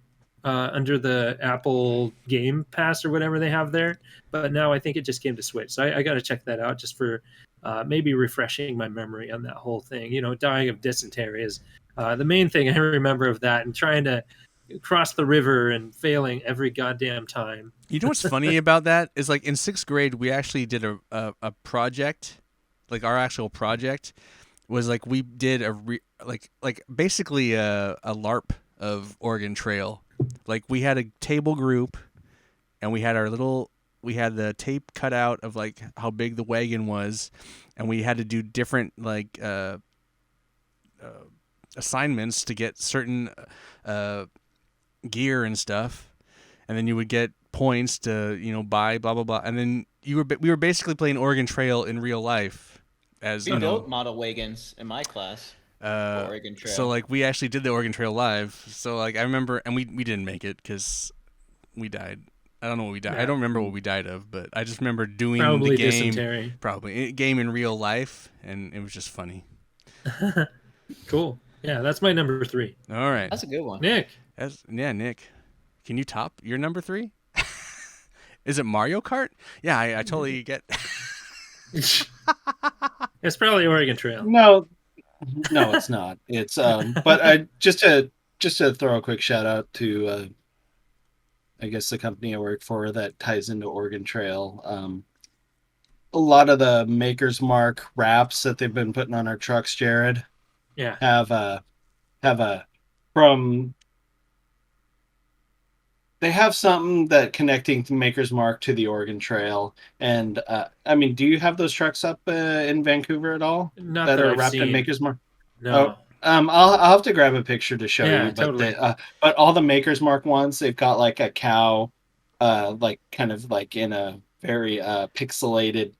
under the Apple Game Pass or whatever they have there, but now I think it just came to Switch. So I got to check that out just for maybe refreshing my memory on that whole thing. Dying of dysentery is the main thing I remember of that, and trying to cross the river and failing every goddamn time. You know what's funny about that is like in 6th grade we actually did a project, like our actual project was like we did basically a LARP of Oregon Trail. Like we had a table group and we had our little we had the tape cut out of like how big the wagon was, and we had to do different like assignments to get certain gear and stuff, and then you would get points to buy blah blah blah, and then we were basically playing Oregon Trail in real life as We built model wagons in my class for Oregon Trail. So like we actually did the Oregon Trail live. So like I remember, and we didn't make it because we died. I don't know what we died. Yeah. I don't remember what we died of, but I just remember doing Probably the game. dysentery. Probably game in real life, and it was just funny. Cool. Yeah, that's my number 3. All right, That's a good one. Nick. Nick, can you top your number 3? Is it Mario Kart? Yeah, I totally get. It's probably Oregon Trail. No, it's not. It's but I just to throw a quick shout out to I guess the company I work for that ties into Oregon Trail. A lot of the Maker's Mark wraps that they've been putting on our trucks, Jared, Yeah. have from they have something that connecting to Maker's Mark to the Oregon Trail. And I mean, do you have those trucks up in Vancouver at all Not that that are I've wrapped in seen. Maker's Mark? No. I'll have to grab a picture to show Yeah, you. But totally. but all the Maker's Mark ones, they've got like a cow, like kind of like in a very pixelated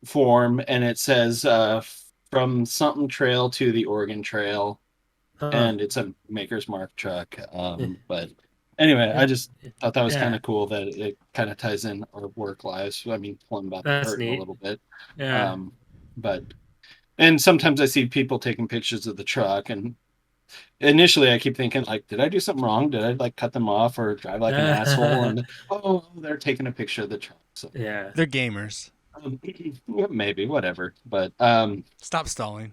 form, and it says from something trail to the Oregon Trail, and it's a Maker's Mark truck. But anyway, I just thought that was kind of cool that it kind of ties in our work lives. I mean, pulling about the That's curtain a neat. little bit. Yeah. But and sometimes I see people taking pictures of the truck, and initially I keep thinking like, did I do something wrong? Did I like cut them off or drive like an asshole? And they're taking a picture of the truck. So Yeah. They're gamers. maybe whatever. But Stop stalling.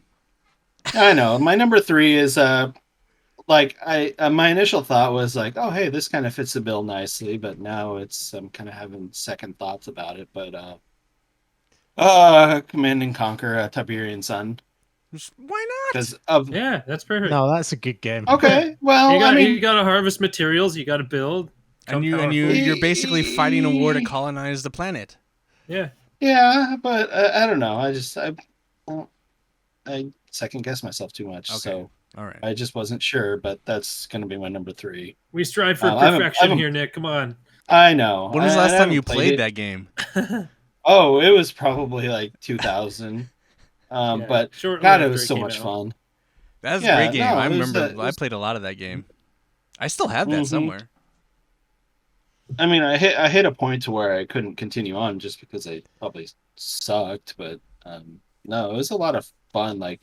I know my number 3 is like my initial thought was like, oh hey, this kind of fits the bill nicely, but now I'm kind of having second thoughts about it. But Command and Conquer Tiberian Sun. Why not? Because of Yeah, that's perfect. No, that's a good game. okay, well, you got to harvest materials. You got to build. and Become you're basically fighting a war to colonize the planet. Yeah. yeah, but I don't know. I second guess myself too much, Okay. so All right. I just wasn't sure. But that's going to be my number 3. We strive for I haven't- perfection here, Nick. Come on. I know. When was the I last time haven't you played it. that game? Oh, it was probably like 2000. Yeah, But shortly God, it after was so came much out. fun. That was a Yeah, great game. no, I it was, remember. it was- I played a lot of that game. I still have that Mhm. somewhere. I mean, I hit a point to where I couldn't continue on just because I probably sucked. But no, it was a lot of fun, like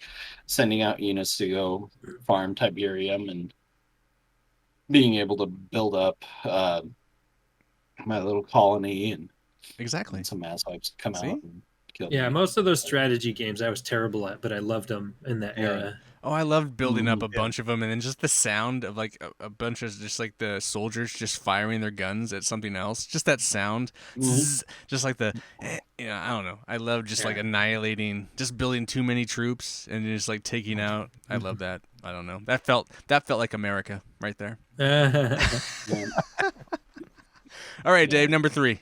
sending out units to go farm Tiberium and being able to build up my little colony and Exactly. some asswipes come See? out and kill Yeah, me. most of those strategy games I was terrible at, but I loved them in that Yeah. era. Oh, I loved building up a Yeah. bunch of them, and then just the sound of like a bunch of just like the soldiers just firing their guns at something else. Just that sound, zzz, just like the, I don't know. I love just like annihilating, just building too many troops and just like taking out. I love that. I don't know. That felt like America right there. All right, Dave, number 3.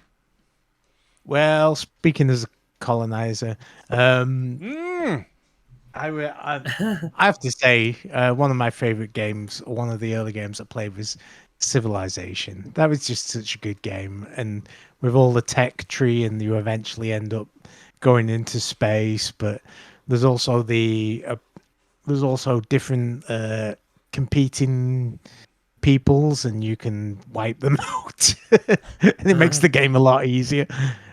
Well, speaking as a colonizer, Mm. I have to say one of my favorite games, or one of the early games I played, was Civilization. That was just such a good game, and with all the tech tree, and you eventually end up going into space. But there's also there's also different competing peoples, and you can wipe them out, and it makes the game a lot easier.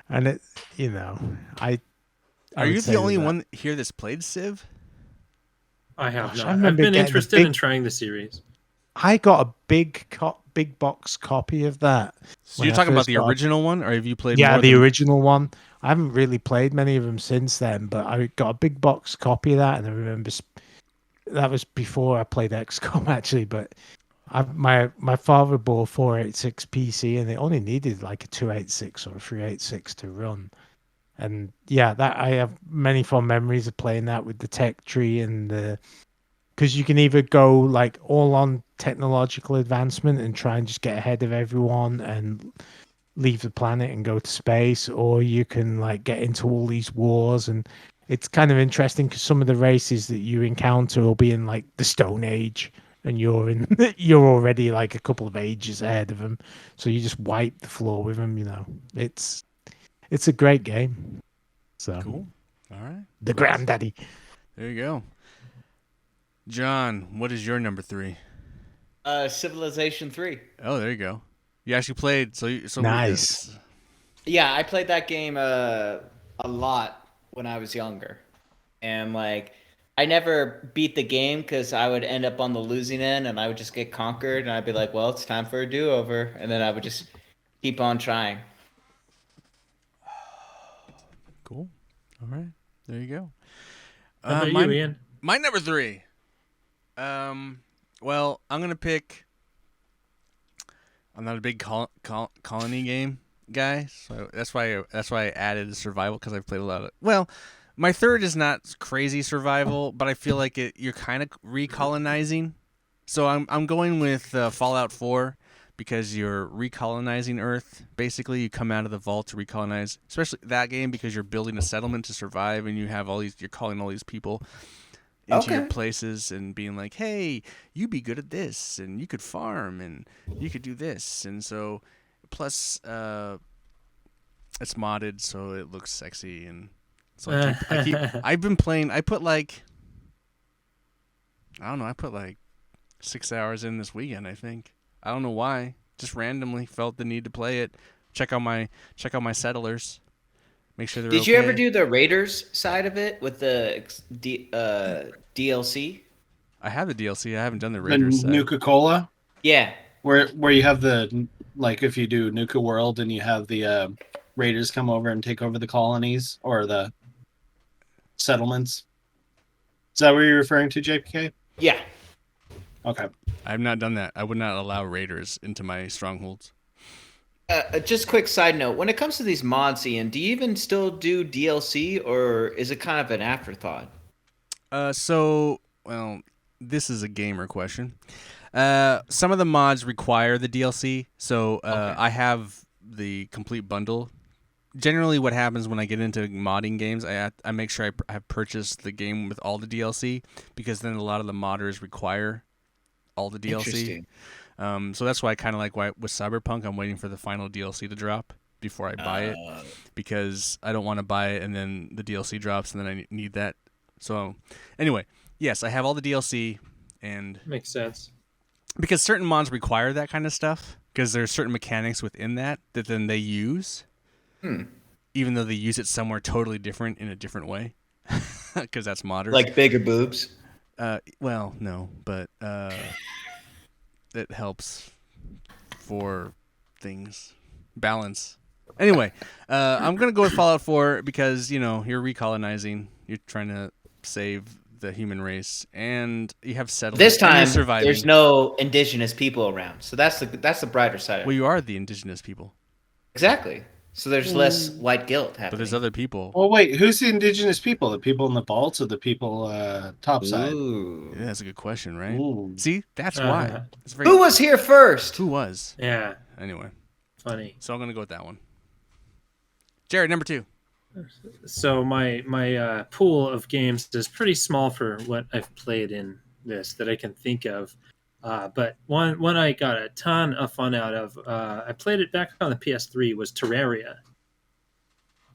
And it, I Are would you say the only that- one here that's played Civ? I have Gosh, not. I I've remember been getting a interested in big- trying the series. I got a big box copy of that. So when you're I talking about first the got a- original one, or have you played? Yeah, more the than... original one. I haven't really played many of them since then, but I got a big box copy of that, and I remember that was before I played XCOM actually. But my father bought a 486 PC, and it only needed like a 286 or a 386 to run. And yeah, that I have many fond memories of playing that with the tech tree and because you can either go like all on technological advancement and try and just get ahead of everyone and leave the planet and go to space, or you can like get into all these wars. And it's kind of interesting because some of the races that you encounter will be in like the Stone Age, and you're already like a couple of ages ahead of them, so you just wipe the floor with them. It's a great game. So Cool. All right. the granddaddy. There you go. John, what is your number 3? Civilization 3. Oh, there you go. You actually played. Nice. Yeah, I played that game a lot when I was younger, and like I never beat the game because I would end up on the losing end, and I would just get conquered, and I'd be like, "Well, it's time for a do-over," and then I would just keep on trying. Cool. All right. There you go. How about you, Ian? My number 3. Well, I'm gonna pick. I'm not a big colony game guy, so that's why I added survival, because I've played a lot of. Well, my third is not crazy survival, but I feel like you're kind of recolonizing. So I'm going with Fallout 4, because you're recolonizing Earth. Basically, you come out of the vault to recolonize, especially that game, because you're building a settlement to survive, and you're calling all these people into your places and being like, hey, you be good at this, and you could farm, and you could do this. And so, plus, it's modded, so it looks sexy. And so I've been playing, I put like 6 hours in this weekend, I think. I don't know why. Just randomly felt the need to play it. Check out my settlers. Make sure they're Did okay. you ever do the Raiders side of it with the DLC? I have the DLC. I haven't done the The Raiders side. Nuka-Cola, Yeah. where you have the, like, if you do Nuka World and you have the Raiders come over and take over the colonies or the settlements. Is that what you're referring to, JPK? Yeah. Okay. I have not done that. I would not allow raiders into my strongholds. Just quick side note. When it comes to these mods, Ian, do you even still do DLC, or is it kind of an afterthought? Well, this is a gamer question. Some of the mods require the DLC, so Okay. I have the complete bundle. Generally, what happens when I get into modding games, I make sure I have purchased the game with all the DLC, because then a lot of the modders require all the DLC. Interesting. So that's why I kind of like with Cyberpunk, I'm waiting for the final DLC to drop before I buy it, because I don't want to buy it and then the DLC drops and then I need that. So anyway, yes, I have all the DLC, and Makes sense. because certain mods require that kind of stuff, because there's certain mechanics within that then they use, even though they use it somewhere totally different in a different way, because that's modders. Like bigger boobs? Well, no, but it helps for things. Balance. Anyway, I'm going to go with Fallout 4 because, you're recolonizing. You're trying to save the human race, and you have settled. This and you're time, surviving. there's no indigenous people around, so that's the brighter side. Well, you are the indigenous people. Exactly. So there's less white guilt happening. But there's other people. Well, wait, who's the indigenous people? The people in the vaults or the people topside? Ooh. Yeah, that's a good question, right? Ooh. See, that's why. It's very... Who was here first? Who was? Yeah. Anyway, Funny. so I'm going to go with that one. Jared, number 2. So my pool of games is pretty small for what I've played in this that I can think of. But one I got a ton of fun out of. I played it back on the PS3. Was Terraria.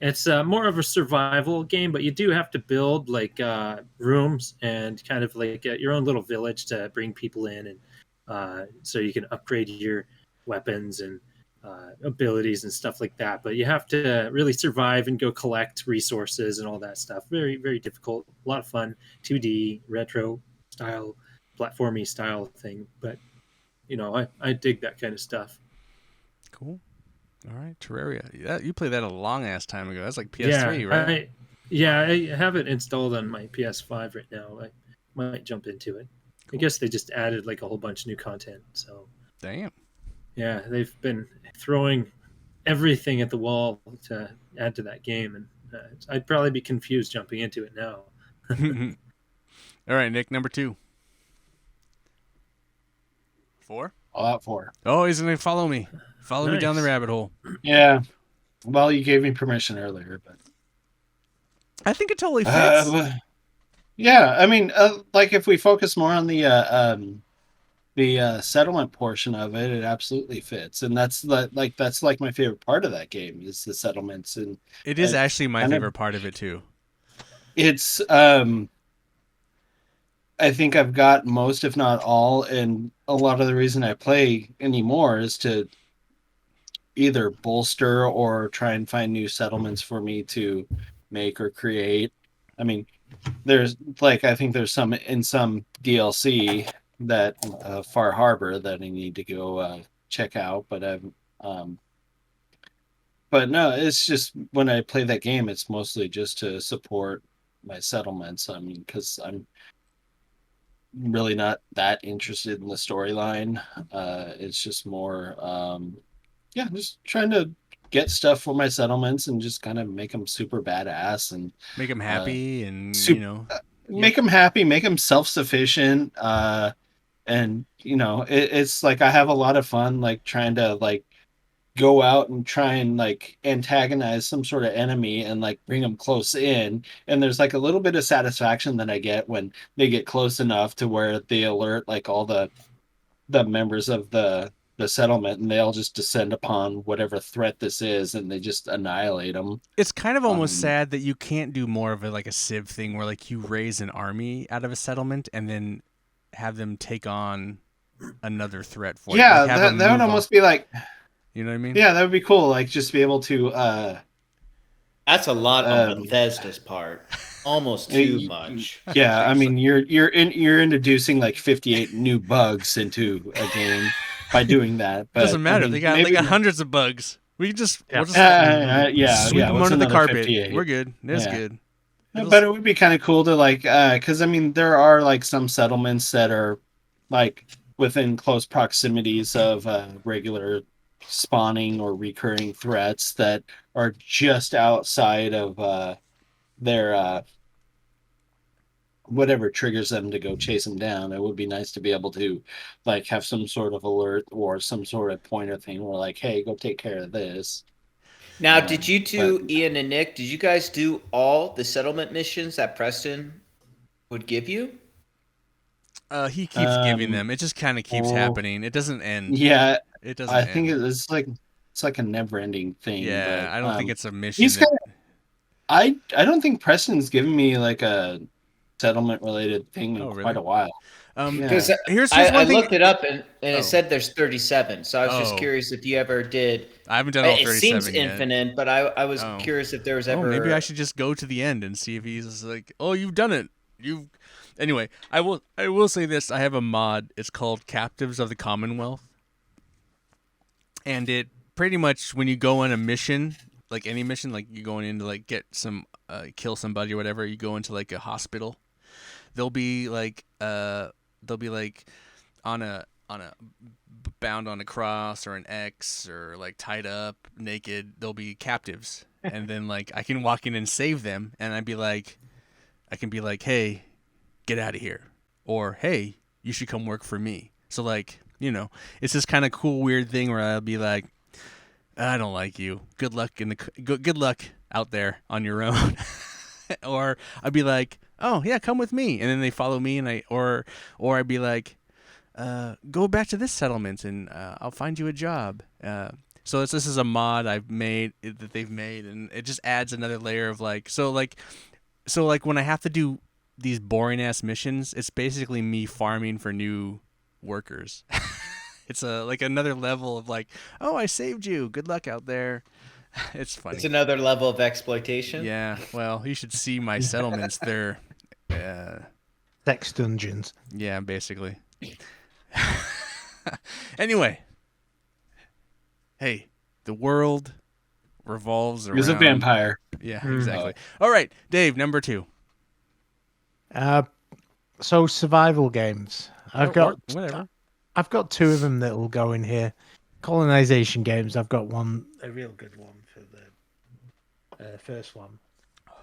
It's more of a survival game, but you do have to build like rooms and kind of like your own little village to bring people in, and so you can upgrade your weapons and abilities and stuff like that. But you have to really survive and go collect resources and all that stuff. Very, very difficult. A lot of fun. 2D retro style, platformy style thing. But I dig that kind of stuff. Cool. All right, Terraria. Yeah, you played that a long ass time ago. That's like PS3, right? I have it installed on my PS5 right now. I might jump into it. Cool. I guess they just added like a whole bunch of new content. So damn. Yeah, they've been throwing everything at the wall to add to that game, and I'd probably be confused jumping into it now. All right, Nick, number 2. 4? Fallout 4. Oh, he's gonna follow me. Follow me down the Nice. rabbit hole. Yeah. Well, you gave me permission earlier, but I think it totally fits. yeah. I mean, like if we focus more on the settlement portion of it, it absolutely fits, and that's like my favorite part of that game is the settlements, and It is it actually my kind of- favorite part of it too. it's I think I've got most, if not all, and a lot of the reason I play anymore is to either bolster or try and find new settlements for me to make or create. I mean, there's like I think there's some in some DLC that Far Harbor that I need to go check out, um but no, it's just when I play that game, it's mostly just to support my settlements. I mean, because I'm really not that interested in the storyline. It's just more, yeah, just trying to get stuff for my settlements and just kind of make them super badass and Make him happy, and sup- make them happy, make them self-sufficient. And it's like I have a lot of fun like trying to like go out and try and like antagonize some sort of enemy and like bring them close in, and there's like a little bit of satisfaction that I get when they get close enough to where they alert like all the members of the settlement, and they all just descend upon whatever threat this is and they just annihilate them. It's kind of almost Um, sad that you can't do more of like a Civ thing where like you raise an army out of a settlement and then have them take on another threat for you. yeah, Like have them that would move on. almost be like, You know what I mean? yeah, that would be cool, like just be able to That's a lot on Um, Bethesda's part. Almost y- too y- much. yeah, I mean you're introducing like 58 new bugs into a game by doing that, but Doesn't matter. I mean, they got maybe hundreds of bugs. We'll just yeah, sweep them what's under the another carpet. 58? We're good. That's Yeah. good. No, It'll- but it would be kind of cool to like because I mean there are like some settlements that are like within close proximities of regular spawning or recurring threats that are just outside of their whatever triggers them to go chase them down. It would be nice to be able to like have some sort of alert or some sort of pointer thing where like, hey, go take care of this. Now, did you two, but- Ian and Nick, did you guys do all the settlement missions that Preston would give you? he keeps giving Um, them. It just kind of keeps oh. happening. It doesn't end. Yeah, It doesn't. I think end. it's like a never-ending thing. Yeah, but, I don't think it's a mission. he's that- I don't think Preston's given me like a settlement-related thing in Oh, really? quite a while. Yeah. Because Here's I one thing. looked it up and Oh. it said there's 37. So I was just Oh. curious if you ever did. I haven't done all It 37 seems yet. infinite, but I was Oh. curious if there was Oh, ever. maybe I should just go to the end and see if he's like, "Oh, you've done it. You." Anyway, I will say this. I have a mod. It's called Captives of the Commonwealth, and it pretty much when you go on a mission, like any mission, like you're going in to like get some kill somebody or whatever, you go into like a hospital. They'll be like on a bound on a cross or an X or like tied up naked. They'll be captives, and then like I can walk in and save them, and I can be like, hey, get out of here, or hey, you should come work for me. So like it's this kind of cool weird thing where I'll be like, I don't like you. Good luck good luck out there on your own. Or I'd be like, oh yeah, come with me, and then they follow me, and or I'd be like, go back to this settlement, and I'll find you a job. So this is a mod I've made that they've made, and it just adds another layer of like so like when I have to do these boring ass missions, it's basically me farming for new workers. It's like another level of like, oh, I saved you. Good luck out there. It's funny. It's another level of exploitation. Yeah, well, you should see my settlements. They're, Sex dungeons. yeah, basically. Anyway, hey, the world revolves around. He's a vampire. Yeah, exactly. All right, Dave, number 2. So survival games. Whatever. I've got 2 of them that will go in here. Colonization games. I've got a real good one for the first one.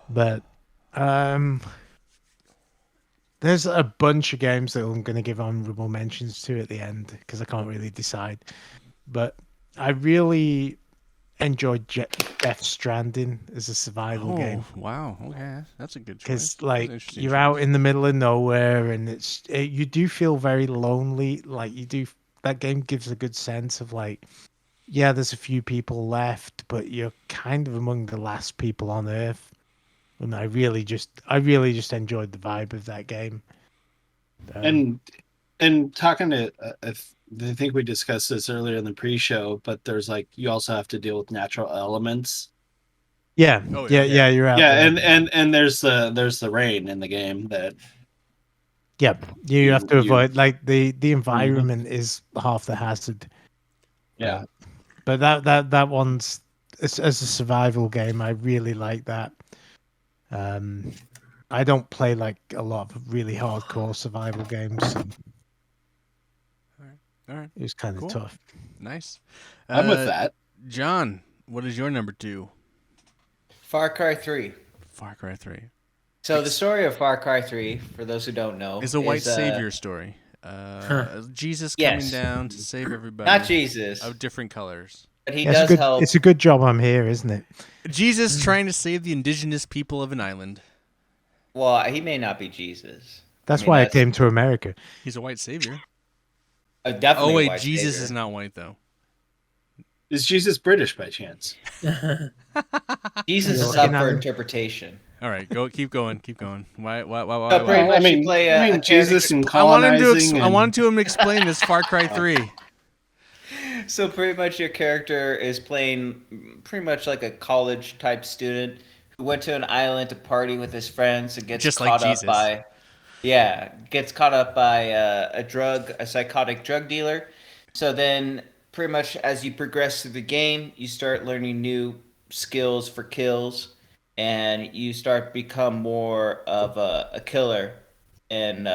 But There's a bunch of games that I'm going to give honorable mentions to at the end because I can't really decide. But I really enjoyed Death Stranding as a survival game. Wow. Okay, that's a good choice. Because That's an like interesting you're choice. out in the middle of nowhere, and you do feel very lonely. Like you do, that game gives a good sense of like, yeah, there's a few people left, but you're kind of among the last people on Earth. And I really just enjoyed the vibe of that game. And talking to, I think we discussed this earlier in the pre-show, but there's like you also have to deal with natural elements. Yeah, Oh, yeah. yeah, you're out Yeah, there. and there's the rain in the game that Yep, you have to you- avoid like the environment is half the hazard. yeah. But that one's as a survival game. I really like that. I don't play like a lot of really hardcore survival games. So All right. it was kind of Cool. tough. Nice. I'm with that. John, what is your number 2? Far Cry 3. Far Cry 3. So the story of Far Cry 3, for those who don't know, It's a white savior story. Jesus coming Yes. down to save everybody. Not Jesus, Of different colors. but he Yeah, does help. It's a good job I'm here, isn't it? Jesus trying to save the indigenous people of an island. Well, he may not be Jesus. That's I mean, why I came to America. He's a white savior. Definitely. Oh a wait, white Jesus savior. is not white though. Is Jesus British by chance? Jesus is Yeah, up for I'm- interpretation. All right, keep going. Why? So pretty much I mean, you play a Jesus character- and I wanted colonizing. to. I wanted to explain this Far Cry 3. So pretty much your character is playing pretty much like a college type student who went to an island to party with his friends and gets Just like caught Jesus. up by a psychotic drug dealer. So then pretty much as you progress through the game, you start learning new skills for kills and you start become more of a killer. And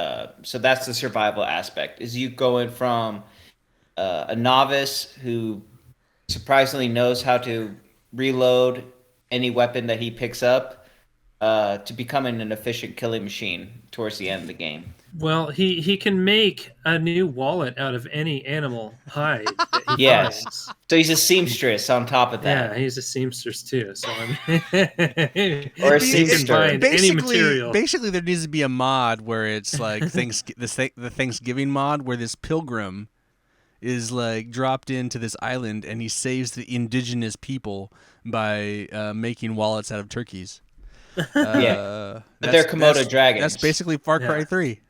so that's the survival aspect is you going from a novice who surprisingly knows how to reload any weapon that he picks up to becoming an efficient killing machine towards the end of the game. Well, he can make a new wallet out of any animal hide that he Yes. finds. So he's a seamstress on top of Yeah, that. he's a seamstress too. So I mean, Or a he can seamster. find any material. Basically, there needs to be a mod where it's like the Thanksgiving mod where this pilgrim is like dropped into this island and he saves the indigenous people by making wallets out of turkeys. Yeah. But they're Komodo dragons. That's basically Far Cry Yeah. 3.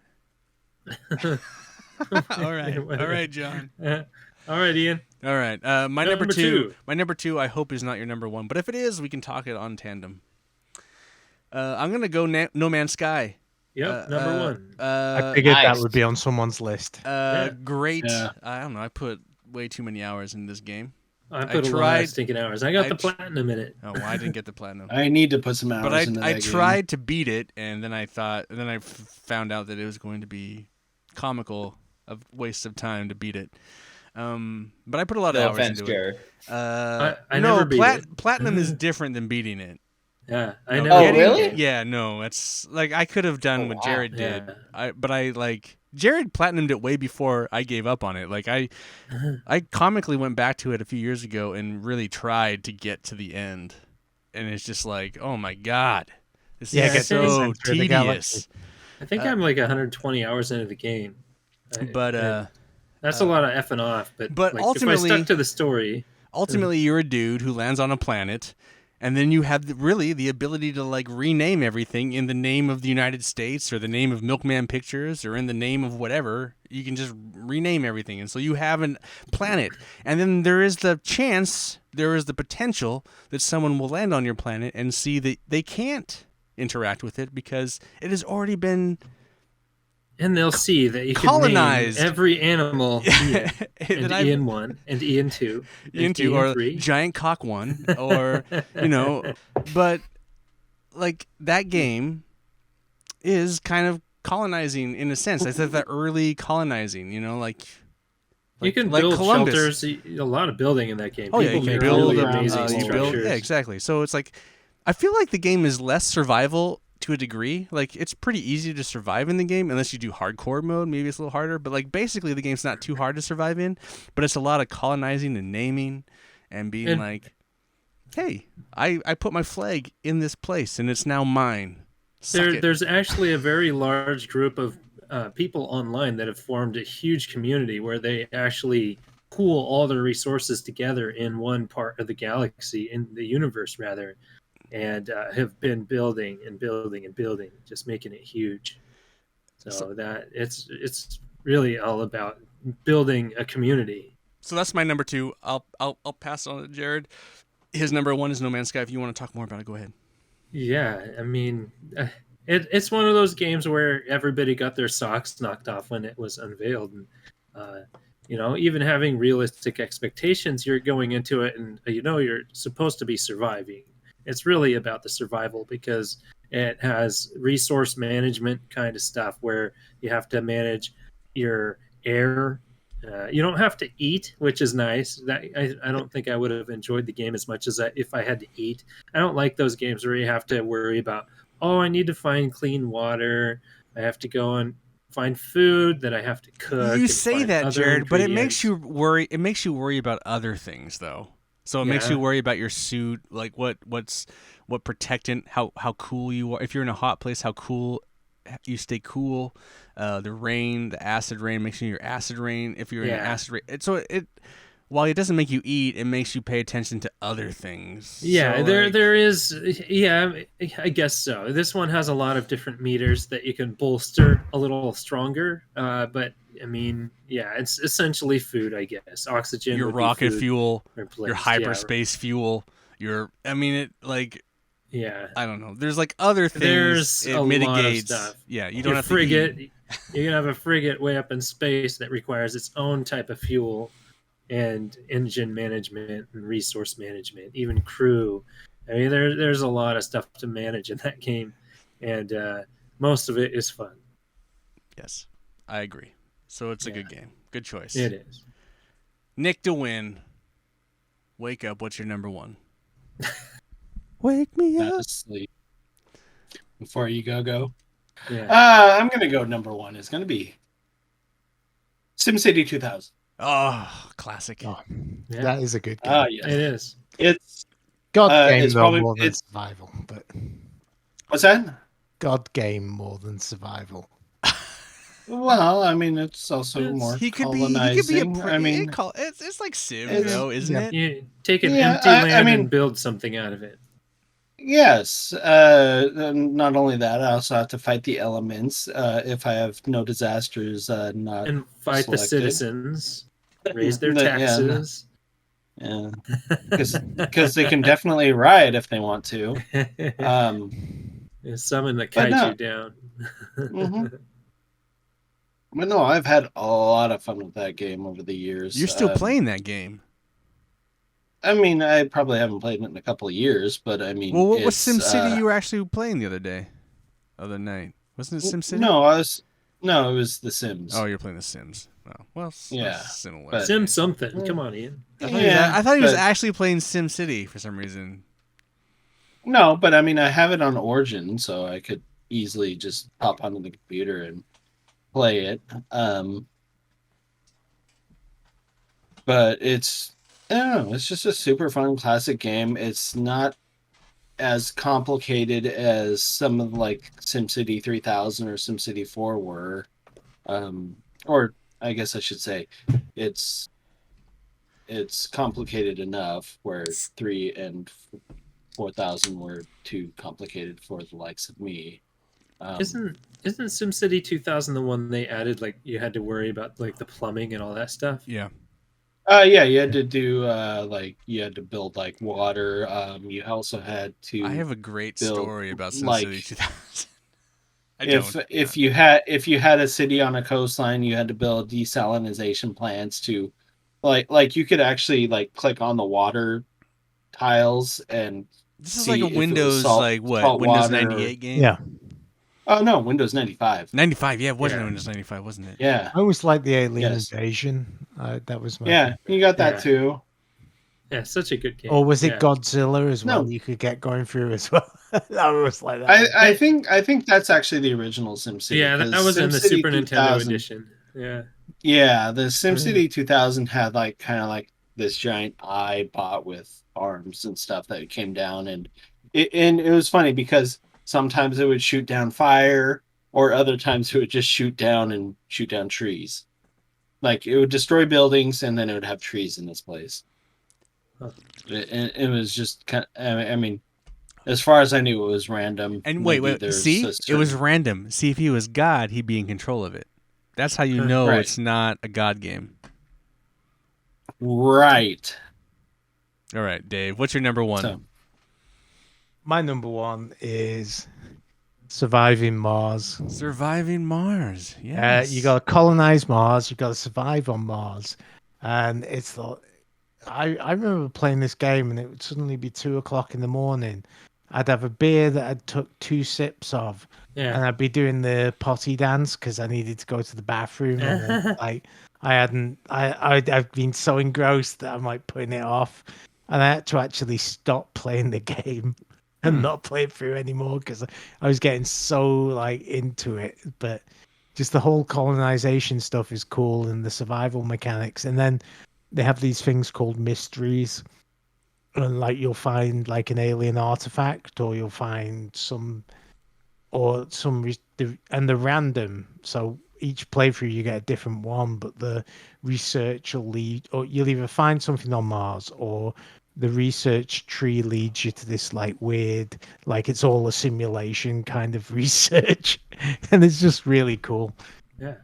All right, John. All right, Ian. All right, my number Number two. two. My number 2. I hope is not your number 1, but if it is, we can talk it on tandem. I'm gonna go No Man's Sky. Yep, number 1. I figured that Nice. would be on someone's list. Great. Yeah. I don't know. I put way too many hours in this game. I put a lot tried- of stinking hours. I got I the tr- platinum in it. Oh, well, I didn't get the platinum. I need to put some hours But I into that game. tried to beat it, and then I found out that it was going to be comical of waste of time to beat it. But I put a lot of No hours offense, into it. Jared. I never beat it. Platinum is different than beating it. Yeah, I No, never. Oh, getting- really? Yeah, no. It's like I could have done Oh, what wow. Jared did. Yeah. Jared platinumed it way before I gave up on it. Like I comically went back to it a few years ago and really tried to get to the end, and it's just like, oh my god, this Yeah, is get to the so center of the tedious. galaxy. I think I'm like 120 hours into the game. But And that's a lot of effing off. But but like, ultimately- if I stuck to the story, ultimately, you're a dude who lands on a planet. And then you have really the ability to like rename everything in the name of the United States or the name of Milkman Pictures or in the name of whatever. You can just rename everything. And so you have a planet. And then there is the potential that someone will land on your planet and see that they can't interact with it because it has already been and they'll see that you can colonized. name every animal Ian, and that I've- Ian 1 and Ian 2 and into Ian or 3. giant cock one or but like that game is kind of colonizing in a sense. I said that early colonizing, You can like build Columbus. shelters. A lot of building in that game. Oh yeah, People you can make build really around amazing houses. you build, structures. yeah, exactly. So it's like I feel like the game is less survival to a degree. Like, it's pretty easy to survive in the game unless you do hardcore mode. Maybe it's a little harder, but like basically the game's not too hard to survive in. But it's a lot of colonizing and naming and being And- like, hey, I put my flag in this place and it's now mine. Suck it. There's actually a very large group of people online that have formed a huge community where they actually pool all their resources together in one part of the galaxy, in the universe rather, and have been building and building and building, just making it huge. So that it's really all about building a community. So that's my number 2. I'll pass it on to Jared. His number 1 is No Man's Sky. If you want to talk more about it, go ahead. Yeah, I mean, it's one of those games where everybody got their socks knocked off when it was unveiled, and even having realistic expectations, you're going into it, and you're supposed to be surviving. It's really about the survival because it has resource management kind of stuff where you have to manage your air. You don't have to eat, which is nice. That I don't think I would have enjoyed the game as much as if I had to eat. I don't like those games where you have to worry about, oh, I need to find clean water. I have to go and find food that I have to cook. You and say find that, other Jared, but it makes ingredients. you worry. It makes you worry about other things, though. So it makes Yeah. you worry about your suit, like what protectant, how cool you are. If you're in a hot place, how cool you stay cool. The rain, the acid rain makes you your acid rain. If you're in an Yeah. acid rain, while it doesn't make you eat, it makes you pay attention to other things. Yeah, So, there is. Yeah, I guess so. This one has a lot of different meters that you can bolster a little stronger. But I mean, yeah, it's essentially food, I guess. Oxygen, your would be rocket food fuel, replaced. your hyperspace fuel, Yeah, I don't know. There's like other things. there's It a mitigates. lot of stuff. Yeah, you don't Your have frigate, to eat. you can have a frigate way up in space that requires its own type of fuel and engine management and resource management, even crew. I mean, there's a lot of stuff to manage in that game, and most of it is fun. Yes, I agree. So it's a Yeah. good game. Good choice. It is. Nick to win. Wake up. What's your number 1? Wake me Not up. asleep. Before you go. Yeah. I'm gonna go number 1. It's gonna be SimCity 2000. Oh, classic. Oh, Yeah. that is a good game. Oh yes, It is. it's God game it's though, probably- more than it's- survival, but what's that? God game more than survival. Well, I mean, it's also It's- more He could be. colonizing. He could be a. I mean, it's like Civ, it's- though, isn't yeah. it? You take an Yeah, empty I land mean- and build something out of it. yes. Not only that, I also have to fight the elements. If I have no disasters, not And fight the selected. citizens, raise their Yeah. taxes. Yeah, because they can definitely riot if they want to. Summon the but kaiju no. down. Mhm. But no, I've had a lot of fun with that game over the years. You're still playing that game. I mean, I probably haven't played it in a couple of years, but I mean, Well, what was it's, SimCity you were actually playing the other night? Wasn't it SimCity? No, it was The Sims. Oh, you're playing The Sims. Oh, well, Yeah, similar. but- Sim something. Come on, Ian. I thought he was but- actually playing SimCity for some reason. No, but I mean, I have it on Origin, so I could easily just pop onto the computer and play it. But I don't know, it's just a super fun classic game. It's not as complicated as some of like SimCity 3000 or SimCity 4 were. Or I guess I should say it's complicated enough where 3 and 4000 were too complicated for the likes of me. Isn't SimCity 2000 the one they added? Like you had to worry about like the plumbing and all that stuff. Yeah. Yeah, you had to do you had to build like water. You also had to. I have a great build, story about SimCity like, 2000. if you had a city on a coastline, you had to build desalinization plants to, like you could actually like click on the water tiles and. This is see like a if it was Windows, salt Windows water 98 game? Yeah, Oh no, Windows 95. 95, yeah, it wasn't Yeah. Windows 95, wasn't it? Yeah, I always like the alien Yes. invasion. That was my yeah, you got that Yeah. too. Yeah, such a good game. Or was it Yeah. Godzilla as well? No. You could get going through as well. I was like that. I think that's actually the original SimCity. Yeah, that 'cause was in the SimCity Super Nintendo 2000 edition. Yeah. Yeah, the SimCity 2000 had like kind of like this giant eye bot with arms and stuff that came down, and it was funny because sometimes it would shoot down fire, or other times it would just shoot down trees. Like it would destroy buildings, and then it would have trees in its place. Huh. It was just kind. I mean, as far as I knew, it was random. And Maybe wait, there's see, a it was certain- random. See, if he was God, he'd be in control of it. That's how you know Right. it's not a God game. right. All right, Dave, what's your number one? So My number one is Surviving Mars. Surviving Mars. Yes. You got to colonize Mars. You got to survive on Mars, and it's the. I remember playing this game, and it would suddenly be 2:00 in the morning. I'd have a beer that I'd took 2 sips of, and Yeah. I'd be doing the potty dance because I needed to go to the bathroom. And then, like I've been so engrossed that I'm like putting it off, and I had to actually stop playing the game and not play it through anymore because I was getting so like into it. But just the whole colonization stuff is cool, and the survival mechanics, and then they have these things called mysteries, and like you'll find like an alien artifact, or you'll find and they're random. So each playthrough you get a different one, but the research will lead, or you'll either find something on Mars, or the research tree leads you to this like weird, like it's all a simulation kind of research, and it's just really cool. Yeah.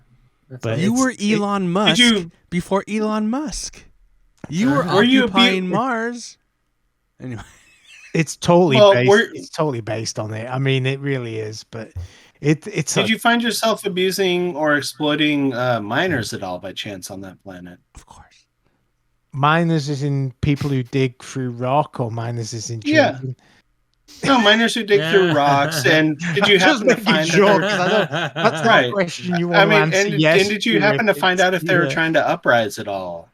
That's But awesome. You it's- were Elon Musk you- before Elon Musk. You were Were you occupying Mars. Anyway, It's totally Well, based. It's totally based on it. I mean, it really is. But it's. Did you find yourself abusing or exploiting miners at all by chance on that planet? of course. Miners is in people who dig through rock, or miners is in Yeah. children. No, miners who dig through rocks. And did you Just happen to making find sure, that 'cause I don't- That's not Right. a question you I want mean, to answer. and Yes. did you happen to find out if they were trying? trying to uprise at all?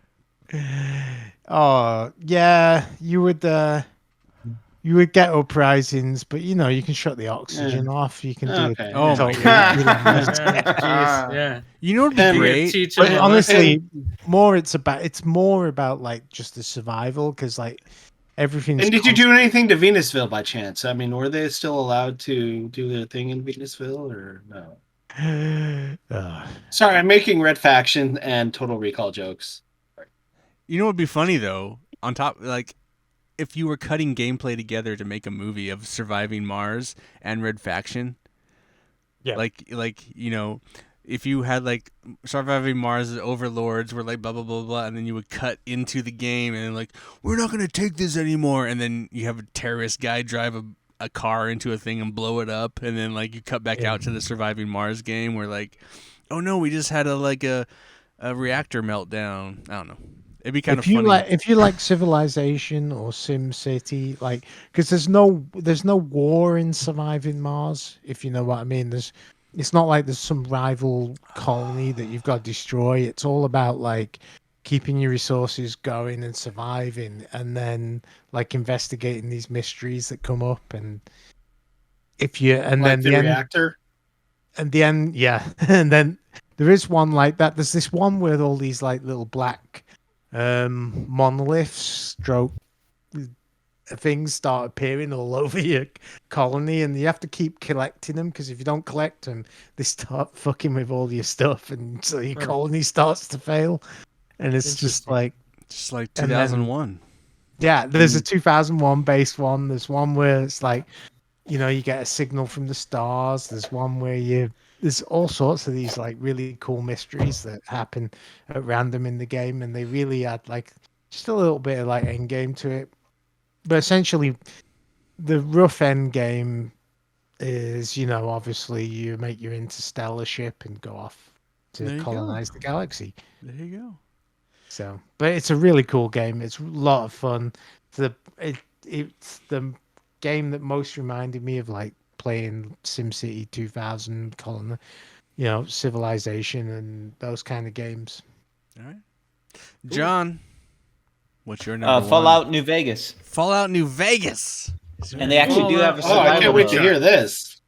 Oh yeah, you would get uprisings, but you know you can shut the oxygen off. You can do it. Okay. Oh my totally- God. Jeez, yeah. You know what would be And- You're great? teaching But them a honestly, it's more about like just the survival, because like everything's. And did you do anything to Venusville by chance? I mean, were they still allowed to do their thing in Venusville or no? Sorry, I'm making Red Faction and Total Recall jokes. You know what would be funny though? On top, like, if you were cutting gameplay together to make a movie of Surviving Mars and Red Faction. Yeah. Like you know, if you had like Surviving Mars overlords were like blah blah blah blah, and then you would cut into the game and then like we're not gonna take this anymore, and then you have a terrorist guy drive a car into a thing and blow it up, and then like you cut back out to the Surviving Mars game where like, oh no, we just had a reactor meltdown. I don't know. It'd be kind of funny. If you like Civilization or Sim City, like, because there's no war in Surviving Mars, if you know what I mean. It's not like there's some rival colony that you've got to destroy. It's all about like keeping your resources going and surviving, and then like investigating these mysteries that come up. And then The reactor. and the end, yeah. And then there is one like that. There's this one where all these like little black monoliths stroke things start appearing all over your colony, and you have to keep collecting them, because if you don't collect them, they start fucking with all your stuff, and so your colony starts to fail. And it's just like 2001. yeah, there's a 2001 based one. There's one where it's like, you know, you get a signal from the stars. There's one where there's all sorts of these like really cool mysteries that happen at random in the game, and they really add like just a little bit of like end game to it. But essentially, the rough end game is, you know, obviously you make your interstellar ship and go off There to you colonize go. the galaxy. There you go. So, but it's a really cool game. It's a lot of fun. It's the game that most reminded me of like playing SimCity 2000, Civilization and those kind of games. All right. John, What's your number one? Fallout New Vegas. Fallout New Vegas. And they actually do have a Oh, survival I can't wait mode. to hear this.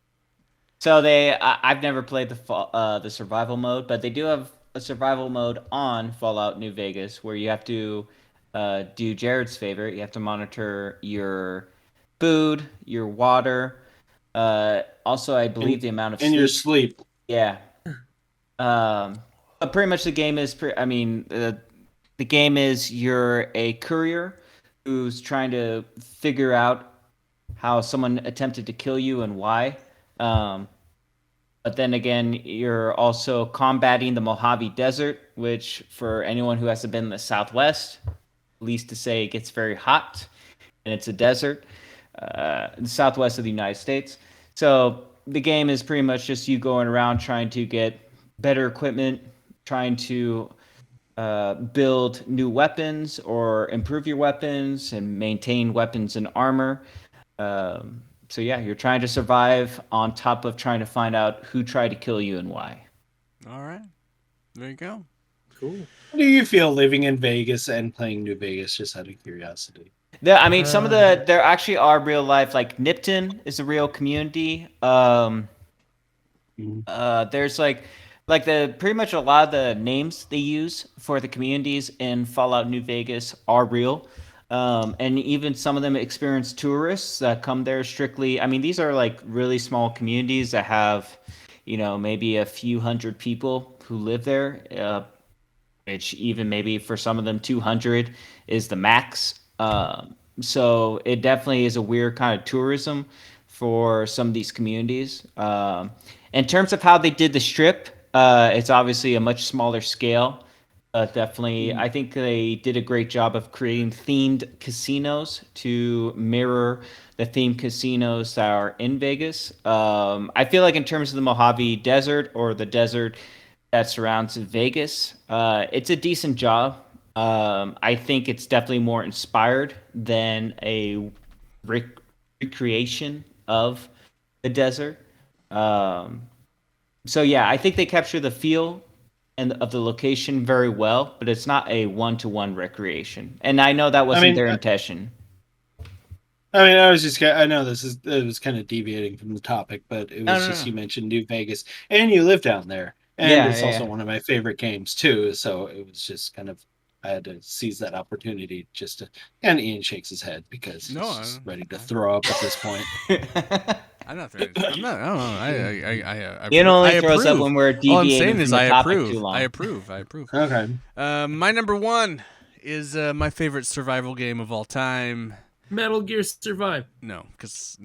So I've never played the survival mode, but they do have a survival mode on Fallout New Vegas where you have to do Jared's favorite. You have to monitor your food, your water, also I believe the amount of In your sleep. Yeah. But pretty much the game is, the game is you're a courier who's trying to figure out how someone attempted to kill you and why. But then again, you're also combating the Mojave Desert, which for anyone who hasn't been in the Southwest, least to say it gets very hot, and it's a desert, in the Southwest of the United States. So the game is pretty much just you going around trying to get better equipment, trying to build new weapons or improve your weapons and maintain weapons and armor. So yeah, you're trying to survive on top of trying to find out who tried to kill you and why. All right. There you go. Cool. How do you feel living in Vegas and playing New Vegas, just out of curiosity? Some of there actually are real life, like Nipton is a real community. There's like pretty much a lot of the names they use for the communities in Fallout New Vegas are real. And even some of them experience tourists that come there strictly. I mean, these are like really small communities that have, maybe a few hundred people who live there, which even maybe for some of them 200 is the max. So it definitely is a weird kind of tourism for some of these communities. In terms of how they did the strip, it's obviously a much smaller scale. Definitely, I think they did a great job of creating themed casinos to mirror the themed casinos that are in Vegas. I feel like in terms of the Mojave Desert or the desert that surrounds Vegas, it's a decent job. I think it's definitely more inspired than a recreation of the desert. So yeah, I think they capture the feel and of the location very well, but it's not a one-to-one recreation. And I know that wasn't their intention. I know it was kind of deviating from the topic, but it was you mentioned New Vegas and you live down there. And it's also one of my favorite games too. So it was just kind of, I had to seize that opportunity just to, and Ian shakes his head because he's just ready to throw up at this point. I'm not ready. I'm not. I don't know. Ian only I throws up approve. when we're deviating All I'm saying from is the I topic approve. too long. I approve. Okay. My number one is my favorite survival game of all time. Metal Gear Survive. No, because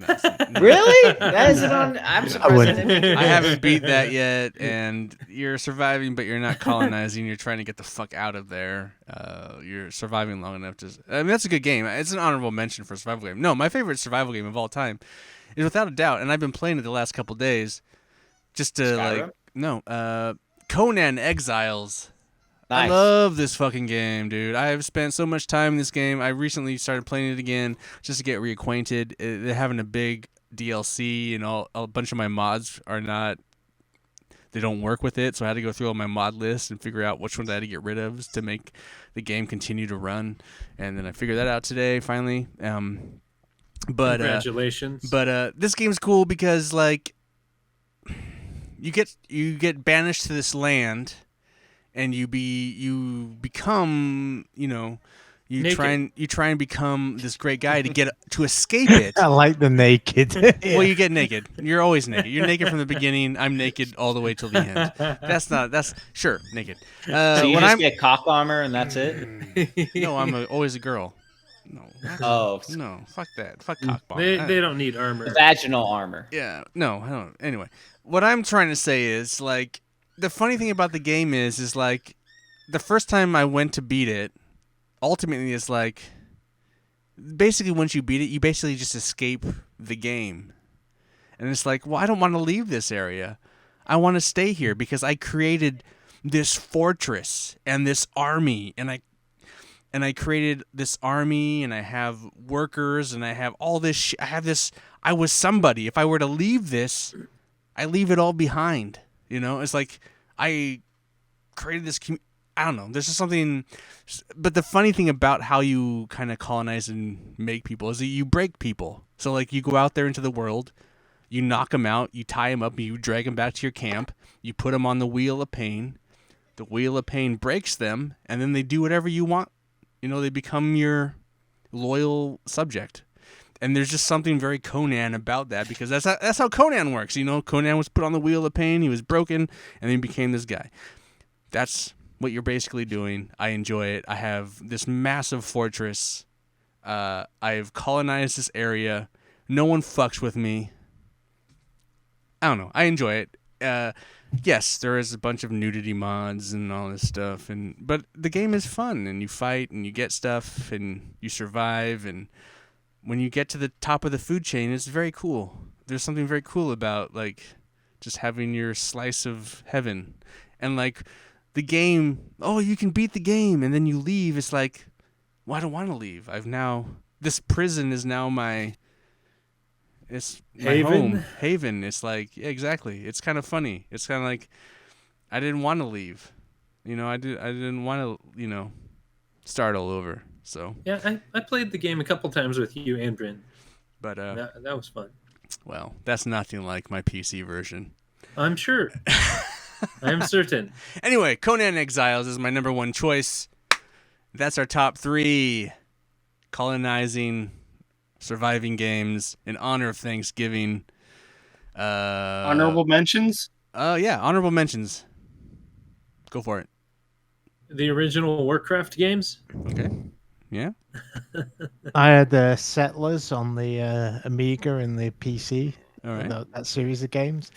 Really? That isn't on. I'm surprised. I haven't beat that yet. And you're surviving, but you're not colonizing. You're trying to get the fuck out of there. You're surviving long enough to. I mean, that's a good game. It's an honorable mention for a survival game. No, my favorite survival game of all time is without a doubt, and I've been playing it the last couple days, just to Conan Exiles. Nice. I love this fucking game, dude. I have spent so much time in this game. I recently started playing it again just to get reacquainted. They're having a big DLC, and a bunch of my mods are not. They don't work with it, so I had to go through all my mod lists and figure out which ones I had to get rid of to make the game continue to run. And then I figured that out today, finally. But Congratulations. This game's cool because like you get banished to this land. And you become, you try and become this great guy to escape it. I like the naked. Well, you get naked. You're always naked. You're naked from the beginning. I'm naked all the way till the end. That's sure naked. So you just get cock armor and that's it? No, I'm always a girl. No. Oh No, fuck that. Fuck cock bomb. They don't need armor. Vaginal armor. Yeah. No, I don't. Anyway, what I'm trying to say is like. The funny thing about the game is like the first time I went to beat it, ultimately it's like basically once you beat it, you basically just escape the game. And it's like, well, I don't want to leave this area. I want to stay here because I created this fortress and this army and I created this army and I have workers and I have all this I was somebody. If I were to leave this, I leave it all behind. It's like I created this I don't know. There's just something. But the funny thing about how you kind of colonize and make people is that you break people. So like you go out there into the world, you knock them out, you tie them up, and you drag them back to your camp. You put them on the wheel of pain. The wheel of pain breaks them, and then they do whatever you want. You know, they become your loyal subject. And there's just something very Conan about that, because that's how Conan works. You know, Conan was put on the wheel of pain, he was broken, and then he became this guy. That's what you're basically doing. I enjoy it. I have this massive fortress. I've colonized this area. No one fucks with me. I don't know. I enjoy it. Yes, there is a bunch of nudity mods and all this stuff, but the game is fun, and you fight and you get stuff and you survive, and when you get to the top of the food chain, it's very cool. There's something very cool about like just having your slice of heaven, and like the game. Oh, you can beat the game, and then you leave. It's like, well, I don't want to leave. This prison is now it's my Haven? home. Haven. It's like, yeah, exactly. It's kind of funny. It's kind of like, I didn't want to leave. You know, I didn't want to, start all over. So, Yeah, I played the game a couple times with you and Bryn. but That was fun. well, that's nothing like my PC version. I'm sure. I'm certain. Anyway, Conan Exiles is my number one choice. That's our top 3 colonizing, surviving games in honor of Thanksgiving. Honorable mentions? Yeah, honorable mentions. Go for it. The original Warcraft games? Okay. Yeah. I had Settlers on the Amiga and the PC. All right. That series of games.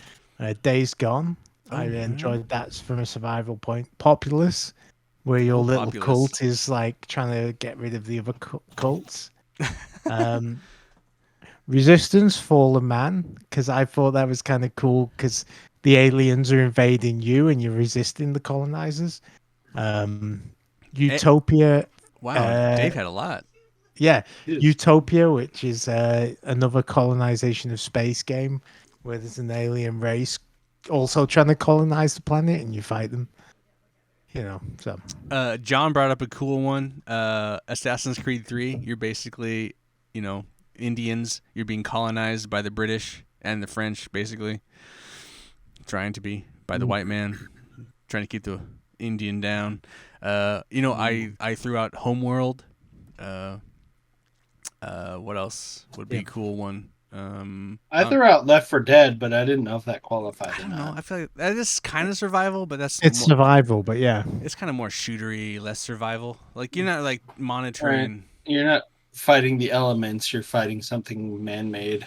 Days Gone. I enjoyed that from a survival point. Populous, where your little Populous. cult is like trying to get rid of the other cults. Resistance, Fallen Man, because I thought that was kind of cool because the aliens are invading you and you're resisting the colonizers. Utopia. Wow, Dave had a lot. Yeah, Yes. Utopia, which is another colonization of space game where there's an alien race also trying to colonize the planet and you fight them. So. John brought up a cool one. Assassin's Creed 3. You're basically, Indians. You're being colonized by the British and the French, basically. Trying to be by the white man. Trying to keep the Indian down. I threw out Homeworld. What else would be a cool one? I threw out Left 4 Dead, but I didn't know if that qualified I or don't know. not. I feel like that is kind of survival, but It's more, survival, but yeah. it's kind of more shootery, less survival. Like you're not like monitoring. You're not fighting the elements, you're fighting something man-made.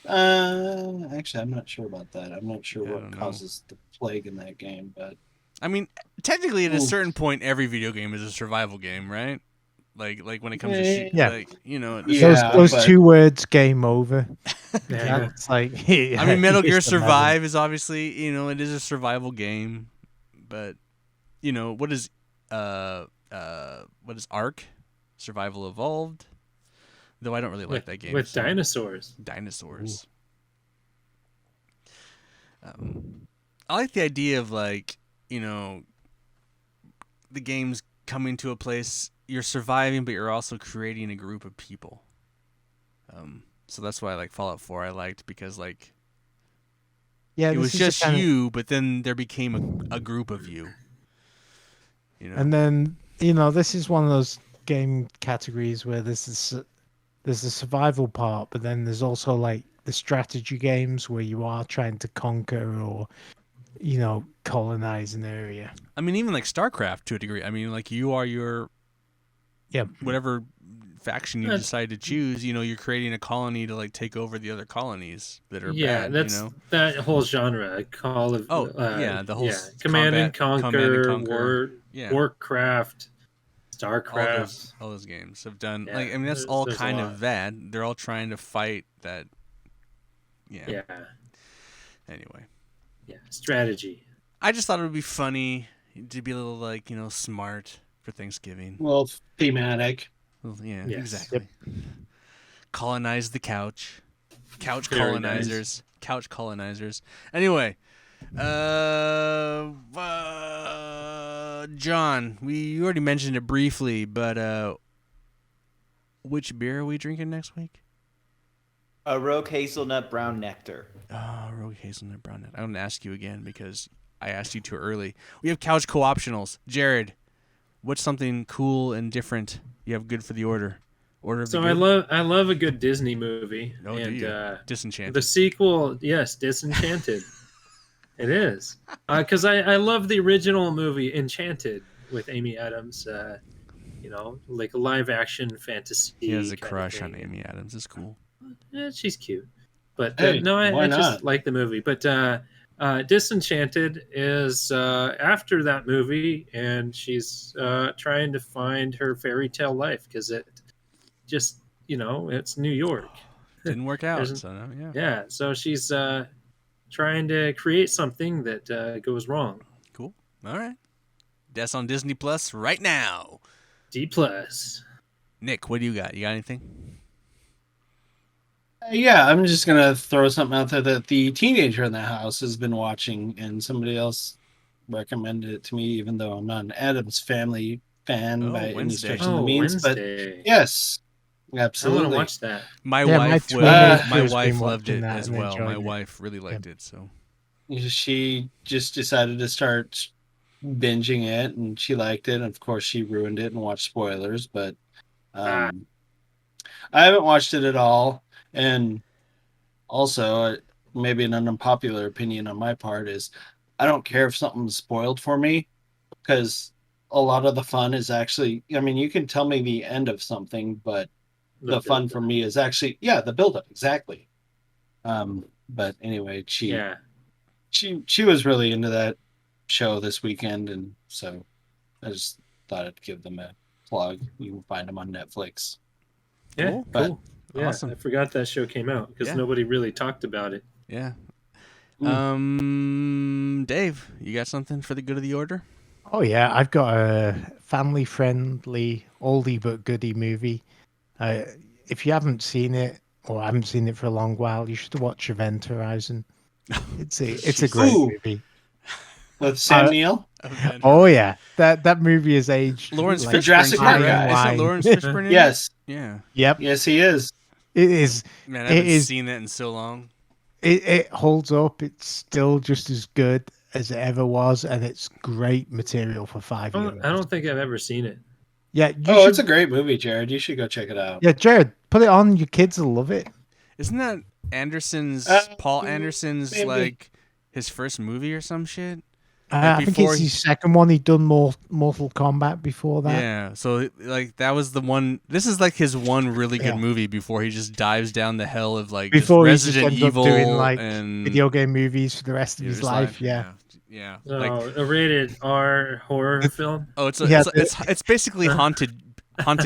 Actually, I'm not sure about that. I'm not sure Yeah, I what don't know. causes the plague in that game, but I mean, technically, at a Ooh. certain point, every video game is a survival game, right? Like when it comes to shoot, Yeah. like Yeah, those but- 2 words, game over. Yeah. That's like. I mean, Metal Gear just imagine. Survive is obviously it is a survival game, but what is Ark? Survival Evolved? Though I don't really like that game. With so- dinosaurs. Dinosaurs. I like the idea of the game's coming to a place you're surviving, but you're also creating a group of people. So that's why I like Fallout 4. I liked because Yeah, it this was is just the kind of- you, but then there became a group of you. And then this is one of those game categories where there's the survival part, but then there's also like the strategy games where you are trying to conquer or colonize an area. I mean, even like StarCraft to a degree. I mean, like you are your whatever faction you decide to choose. You're creating a colony to like take over the other colonies that are bad. That's that whole genre. Call of the whole Command and Conquer, yeah. Warcraft, StarCraft. All those games have done Yeah, like I mean that's there's all a kind lot. of that. They're all trying to fight that. Yeah. Anyway, Strategy. I just thought it would be funny to be a little smart for Thanksgiving. well, thematic. Well, yeah, Yes. exactly. Colonize the couch. Couch Very colonizers. Couch colonizers. Anyway, John, you already mentioned it briefly, but which beer are we drinking next week? A rogue hazelnut brown nectar. Oh, Rogue Hazelnut Brown Net. I'm going to ask you again because I asked you too early. We have couch co-optionals. Jared, what's something cool and different you have good for the order? Order of So the I good? love a good Disney movie. Oh, do and you? Disenchanted. the sequel, yes, Disenchanted. It is. Because I love the original movie Enchanted with Amy Adams. Like a live action fantasy. He has a kind of crush on thing. Amy Adams. It's cool. Yeah, she's cute. But Hey, no, why I just not? like the movie. But Disenchanted is after that movie, and she's trying to find her fairy tale life because it just, it's New York. Didn't work out. There's- So no, yeah. Yeah, so she's trying to create something that goes wrong. Cool. All right. That's on Disney Plus right now. D plus. Nick, what do you got? You got anything? Yeah, I'm just gonna throw something out there that the teenager in the house has been watching, and somebody else recommended it to me, even though I'm not an Adams Family fan Oh, by any Wednesday. stretch of the Oh, means. Wednesday. But yes, I want absolutely. to watch that. My Yeah, wife my my teenager's wife been loved watching it that as and well. My enjoying it. wife really liked it. So She just decided to start binging it, and she liked it. And of course, she ruined it and watched spoilers. But I haven't watched it at all, and also, maybe an unpopular opinion on my part is I don't care if something's spoiled for me because a lot of the fun is actually, I mean, you can tell me the end of something, but the fun build-up. for me is actually, yeah, the buildup, exactly. But anyway, Yeah. she was really into that show this weekend, and so I just thought I'd give them a plug. You can find them on Netflix. Yeah, Cool. cool. Yeah, Awesome. I forgot that show came out because Yeah. nobody really talked about it. yeah. Mm. Dave, you got something for the good of the order? Oh yeah, I've got a family-friendly oldie but goodie movie. If you haven't seen it or haven't seen it for a long while, you should watch Event Horizon. It's a great Ooh. movie. With Sam Neill? Oh yeah, that movie is aged. Lawrence like, The Jurassic Fishburne, Park too, guy. right? Isn't fine. it Lawrence Fishburne in it? Yes. Yeah. Yep, Yes, he is. it is. Man, I It haven't is- seen that in so long. It holds up. It's still just as good as it ever was, and it's great material for 5 I years. don't think I've ever seen it. Yeah, you Oh, should, it's a great movie, Jared. You should go check it out. yeah, Jared, put it on. Your kids will love it. Isn't that Anderson's Paul Anderson's maybe. like his first movie or some shit? I think before it's he- his second one. He'd done Mortal Kombat before that. Yeah. So like that was the one. This is like his one really good Yeah. movie before he just dives down the hell of like Before he just just Resident ends up Evil doing like and video game movies for the rest of his just life. Yeah. Yeah. Oh, Like a rated R horror film. Yeah, it's basically haunted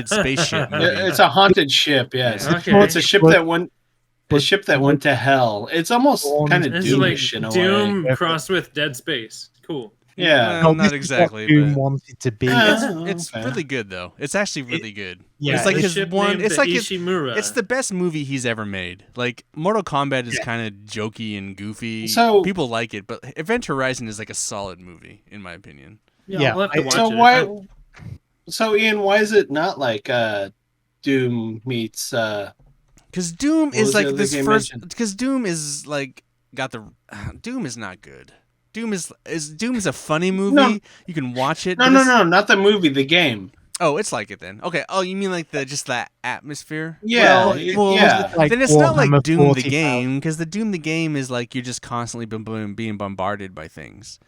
spaceship movie. It's a haunted ship, yes. Yeah. Okay. It's a ship that went to hell. It's almost kind of This is like Doomish in a way. Doom way. crossed with Dead Space. Cool. Yeah. Well, No, not this is exactly, what Doom but wanted to be. it's fair. really good though. It's actually really good. yeah, it's like The his ship one. named It's the like his. Ishimura. It's the best movie he's ever made. Like Mortal Kombat is Yeah. kind of jokey and goofy. So- people like it, but Event Horizon is like a solid movie in my opinion. Yeah, I'll have to watch So it. why? So Ian, why is it not like Doom meets? Because Doom What is was the like other this game first. mentioned? Because Doom is like got the. Doom is not good. Doom is a funny movie. No. You can watch it. No, but no, it's- no, not the movie, the game. Oh, it's like it then. Okay. Oh, you mean like just that atmosphere? Yeah, Well, yeah. Like then it's not like Warhammer Doom the 40,000. game, because the Doom the game is like you're just constantly being bombarded by things.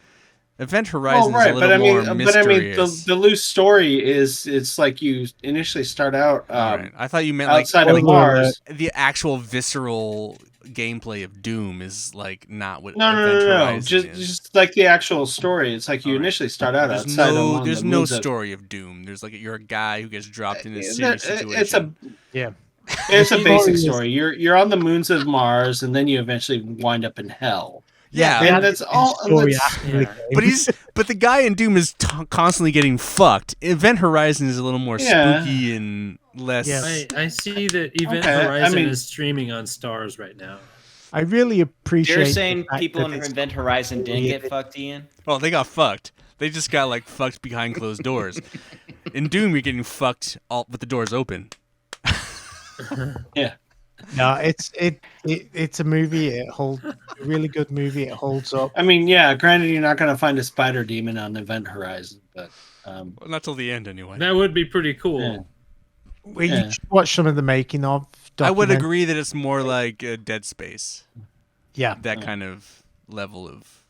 Event Horizon is a little but I mean, more mysterious. the loose story is it's like you initially start out All right. I thought you meant like outside of Spoiler Mars. the actual visceral gameplay of Doom is like not what No, Event no, Horizon is. just like the actual story. It's like you All right. initially start out There's outside no of there's the no moons of- story of Doom. There's like you're a guy who gets dropped in a It's serious situation. It's a Yeah. it's a The basic story is- story. You're on the moons of Mars, and then you eventually wind up in hell. yeah, and that's all. Story that's- after the yeah. game. but the guy in Doom is constantly getting fucked. Event Horizon is a little more Yeah. spooky and less. Yeah. I see that Event Okay, I Horizon mean- is streaming on Stars right now. I really appreciate. You're the saying fact people that in it's Event Horizon didn't get created- fucked, Ian? Well, they got fucked. They just got like fucked behind closed doors. In Doom, you're getting fucked all with the doors open. Yeah. No, it's a movie. It holds a really good movie. It holds up. I mean, yeah, granted, you're not going to find a spider demon on Event Horizon, but Well, not till the end, anyway. That would be pretty cool. yeah. Well, Yeah. you should watch some of the making of. I would document- agree that it's more like Dead Space. Yeah, That kind of level of.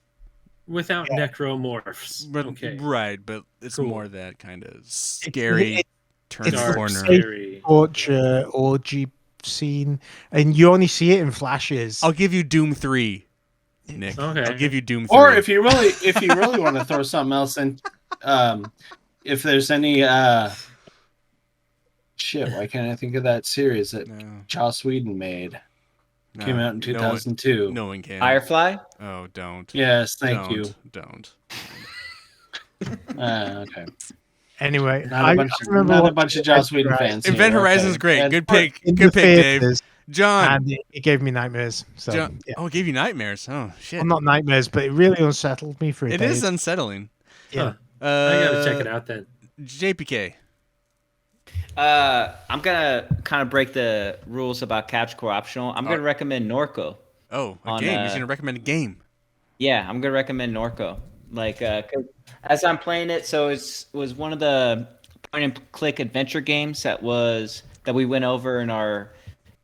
Without necromorphs. But, Okay. Right, but it's Cool. more that kind of scary turn it's the Dark, corner. scary. torture orgy scene, and you only see it in flashes. I'll give you Doom 3, Nick. Okay. I'll give you Doom 3. Or if you really want to throw something else in, if there's any shit, why can't I think of that series that No, Joss Whedon made? no, Came out in 2002. No one can. Firefly? Oh, don't. Yes, thank don't, you. Don't. Okay. Anyway, Not a bunch of Joss Whedon fans. Event here, Horizon's okay. great. And- Good pick. in Good the pick, Dave. theaters, John. and it gave me nightmares. So John. yeah. Oh, it gave you nightmares. Oh, shit. Well, not nightmares, but it really unsettled me for a It day. is unsettling. Yeah. Huh. I gotta check it out then. JPK. I'm gonna kind of break the rules about Couch Co-optional. I'm gonna recommend Norco. Oh, a On, game. He's going to recommend a game. Yeah, I'm gonna recommend Norco. Like, 'cause as I'm playing it, so it was one of the point and click adventure games that we went over in our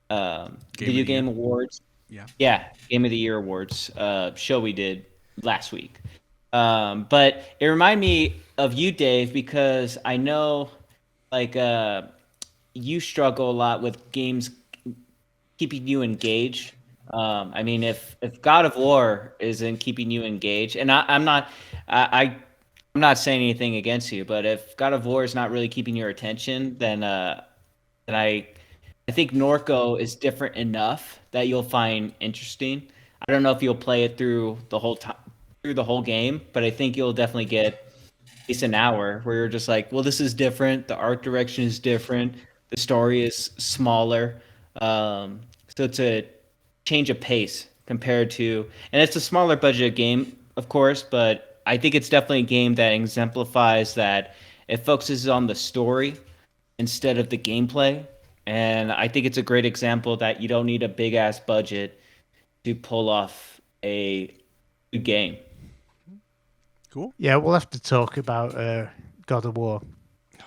video of the game Year. awards. Yeah. Yeah, Game of the Year awards show we did last week. But it reminded me of you, Dave, because I know, like, you struggle a lot with games keeping you engaged. I mean, if God of War isn't keeping you engaged, and I'm not saying anything against you, but if God of War is not really keeping your attention, then I think Norco is different enough that you'll find interesting. I don't know if you'll play it through the whole game, but I think you'll definitely get at least an hour where you're just like, well, this is different. The art direction is different. The story is smaller. So it's a change of pace compared to, and it's a smaller budget game, of course, but I think it's definitely a game that exemplifies that it focuses on the story instead of the gameplay. And I think it's a great example that you don't need a big ass budget to pull off a good game. Cool. Yeah, we'll have to talk about God of War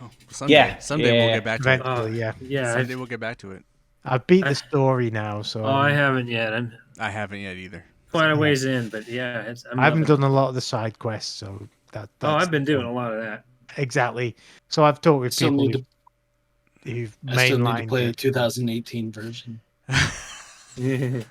Oh, someday. Yeah, Someday we'll yeah. get back to it. eventually. Yeah, Yeah. Someday we'll get back to it. I've beat the story now, so I haven't yet. I'm I haven't yet either. quite a ways in, but yeah, I haven't done a lot of the side quests. So that's I've been doing a lot of that. exactly. So I've talked with Still people need to, who've I still need to mainlined play the it. 2018 version. Hey,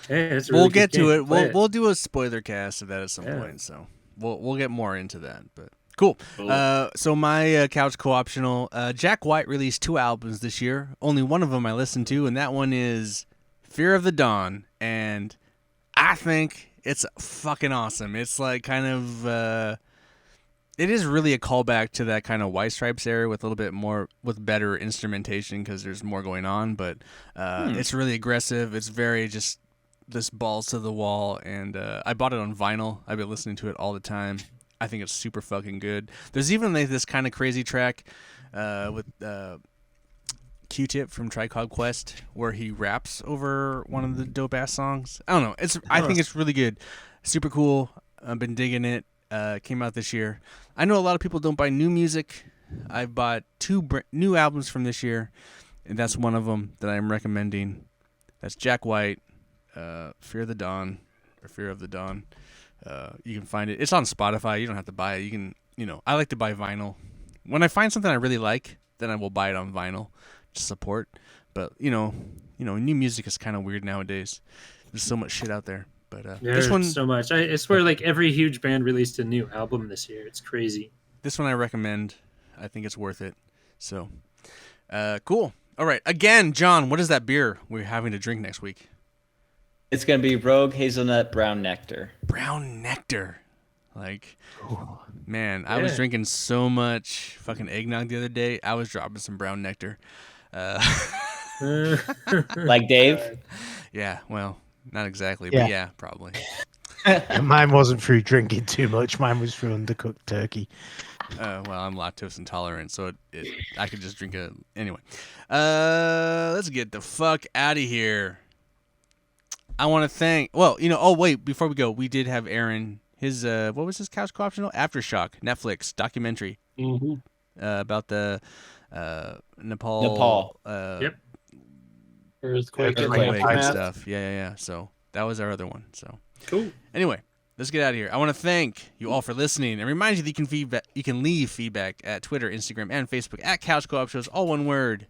it's a We'll really get good to game. it. Play We'll do a spoiler cast of that at some Yeah. point. So we'll get more into that. But cool. Cool. So my couch co-optional. Jack White released 2 albums this year. Only one of them I listened to, and that one is Fear of the Dawn. And I think it's fucking awesome. It's like kind of. It is really a callback to that kind of White Stripes era with a little bit more with better instrumentation because there's more going on. But it's really aggressive. It's very just this balls to the wall, and I bought it on vinyl. I've been listening to it all the time. I think it's super fucking good. There's even like this kind of crazy track with Q-Tip from Tribe Called Quest where he raps over one of the dope ass songs. I don't know. I think it's really good. Super cool. I've been digging it. Came out this year. I know a lot of people don't buy new music. I've bought 2 new albums from this year, and that's one of them that I'm recommending. That's Jack White, Fear of the Dawn, or Fear of the Dawn. You can find it. It's on Spotify. You don't have to buy it. You can, I like to buy vinyl. When I find something I really like, then I will buy it on vinyl to support. But, new music is kind of weird nowadays. There's so much shit out there. But There's this one, so much. I swear, like every huge band released a new album this year. It's crazy. this one I recommend. I think it's worth it. So, cool. All right. Again, John, what is that beer we're having to drink next week? It's gonna be Rogue Hazelnut Brown Nectar. Brown nectar. Like, man, I was Yeah. drinking so much fucking eggnog the other day. I was dropping some brown nectar. Like Dave. Yeah, well, Not exactly, Yeah. but yeah, probably. Yeah, mine wasn't through drinking too much. Mine was through undercooked turkey. Well, I'm lactose intolerant, so I could just drink it anyway. Let's get the fuck out of here. I want to thank. Well, Oh, wait. Before we go, we did have Aaron. His what was his couch co-op channel? Aftershock Netflix documentary Mm-hmm. about the Nepal. Nepal. Earthquake and Earthquake And aftermath. stuff. Yeah. So that was our other one. So Cool. anyway, let's get out of here. I want to thank you all for listening and remind you that you can leave feedback at Twitter, Instagram, and Facebook at Couch Co-op Shows, all one word.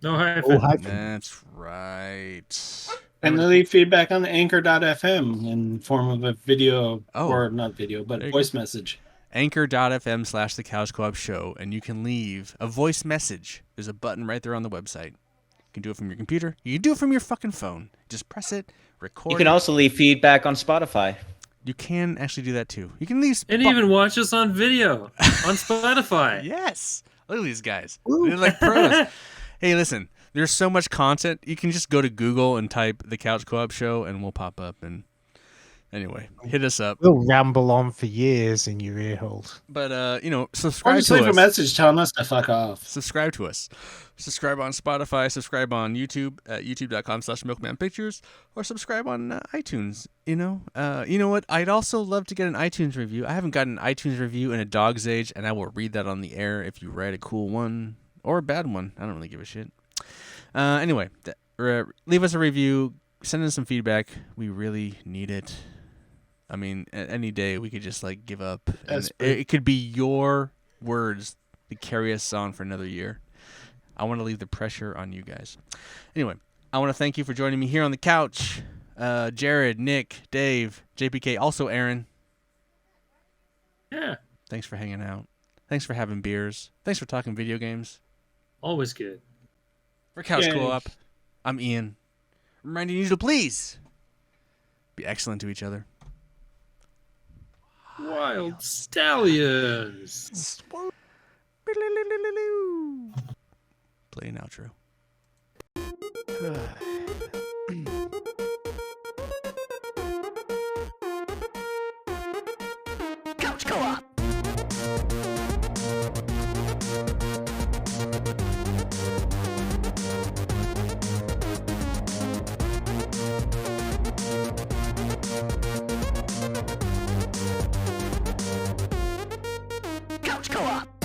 No hyphen. Oh, hyphen. That's right. And they leave feedback on anchor.fm in form of a video, Oh. or not video, but There you voice message. Anchor.fm/The Couch Co-op Show, and you can leave a voice message. There's a button right there on the website. You can do it from your computer. You can do it from your fucking phone. Just press it, record You can it. also leave feedback on Spotify. You can actually do that too. You can leave... And even watch us on video on Spotify. Yes. Look at these guys. They're like pros. Hey, listen. There's so much content. You can just go to Google and type The Couch Co-op Show, and we'll pop up. And anyway, hit us up. We'll ramble on for years in your ear holes. But, Or subscribe just to leave a us. message telling us to fuck off. Subscribe to us. Subscribe on Spotify. Subscribe on YouTube at youtube.com/MilkmanPictures, or subscribe on iTunes. You know what? I'd also love to get an iTunes review. I haven't gotten an iTunes review in a dog's age, and I will read that on the air if you write a cool one or a bad one. I don't really give a shit. Anyway, leave us a review. Send us some feedback. We really need it. I mean, any day we could just give up. And it could be your words that carry us on for another year. I want to leave the pressure on you guys. Anyway, I want to thank you for joining me here on the couch. Jared, Nick, Dave, JPK, also Aaron. Yeah. Thanks for hanging out. Thanks for having beers. Thanks for talking video games. Always good. For Couch Yay. Co-op, I'm Ian. Reminding you to please be excellent to each other. Wild Stallions. Play an outro. Couch Co-op. Couch Co-op.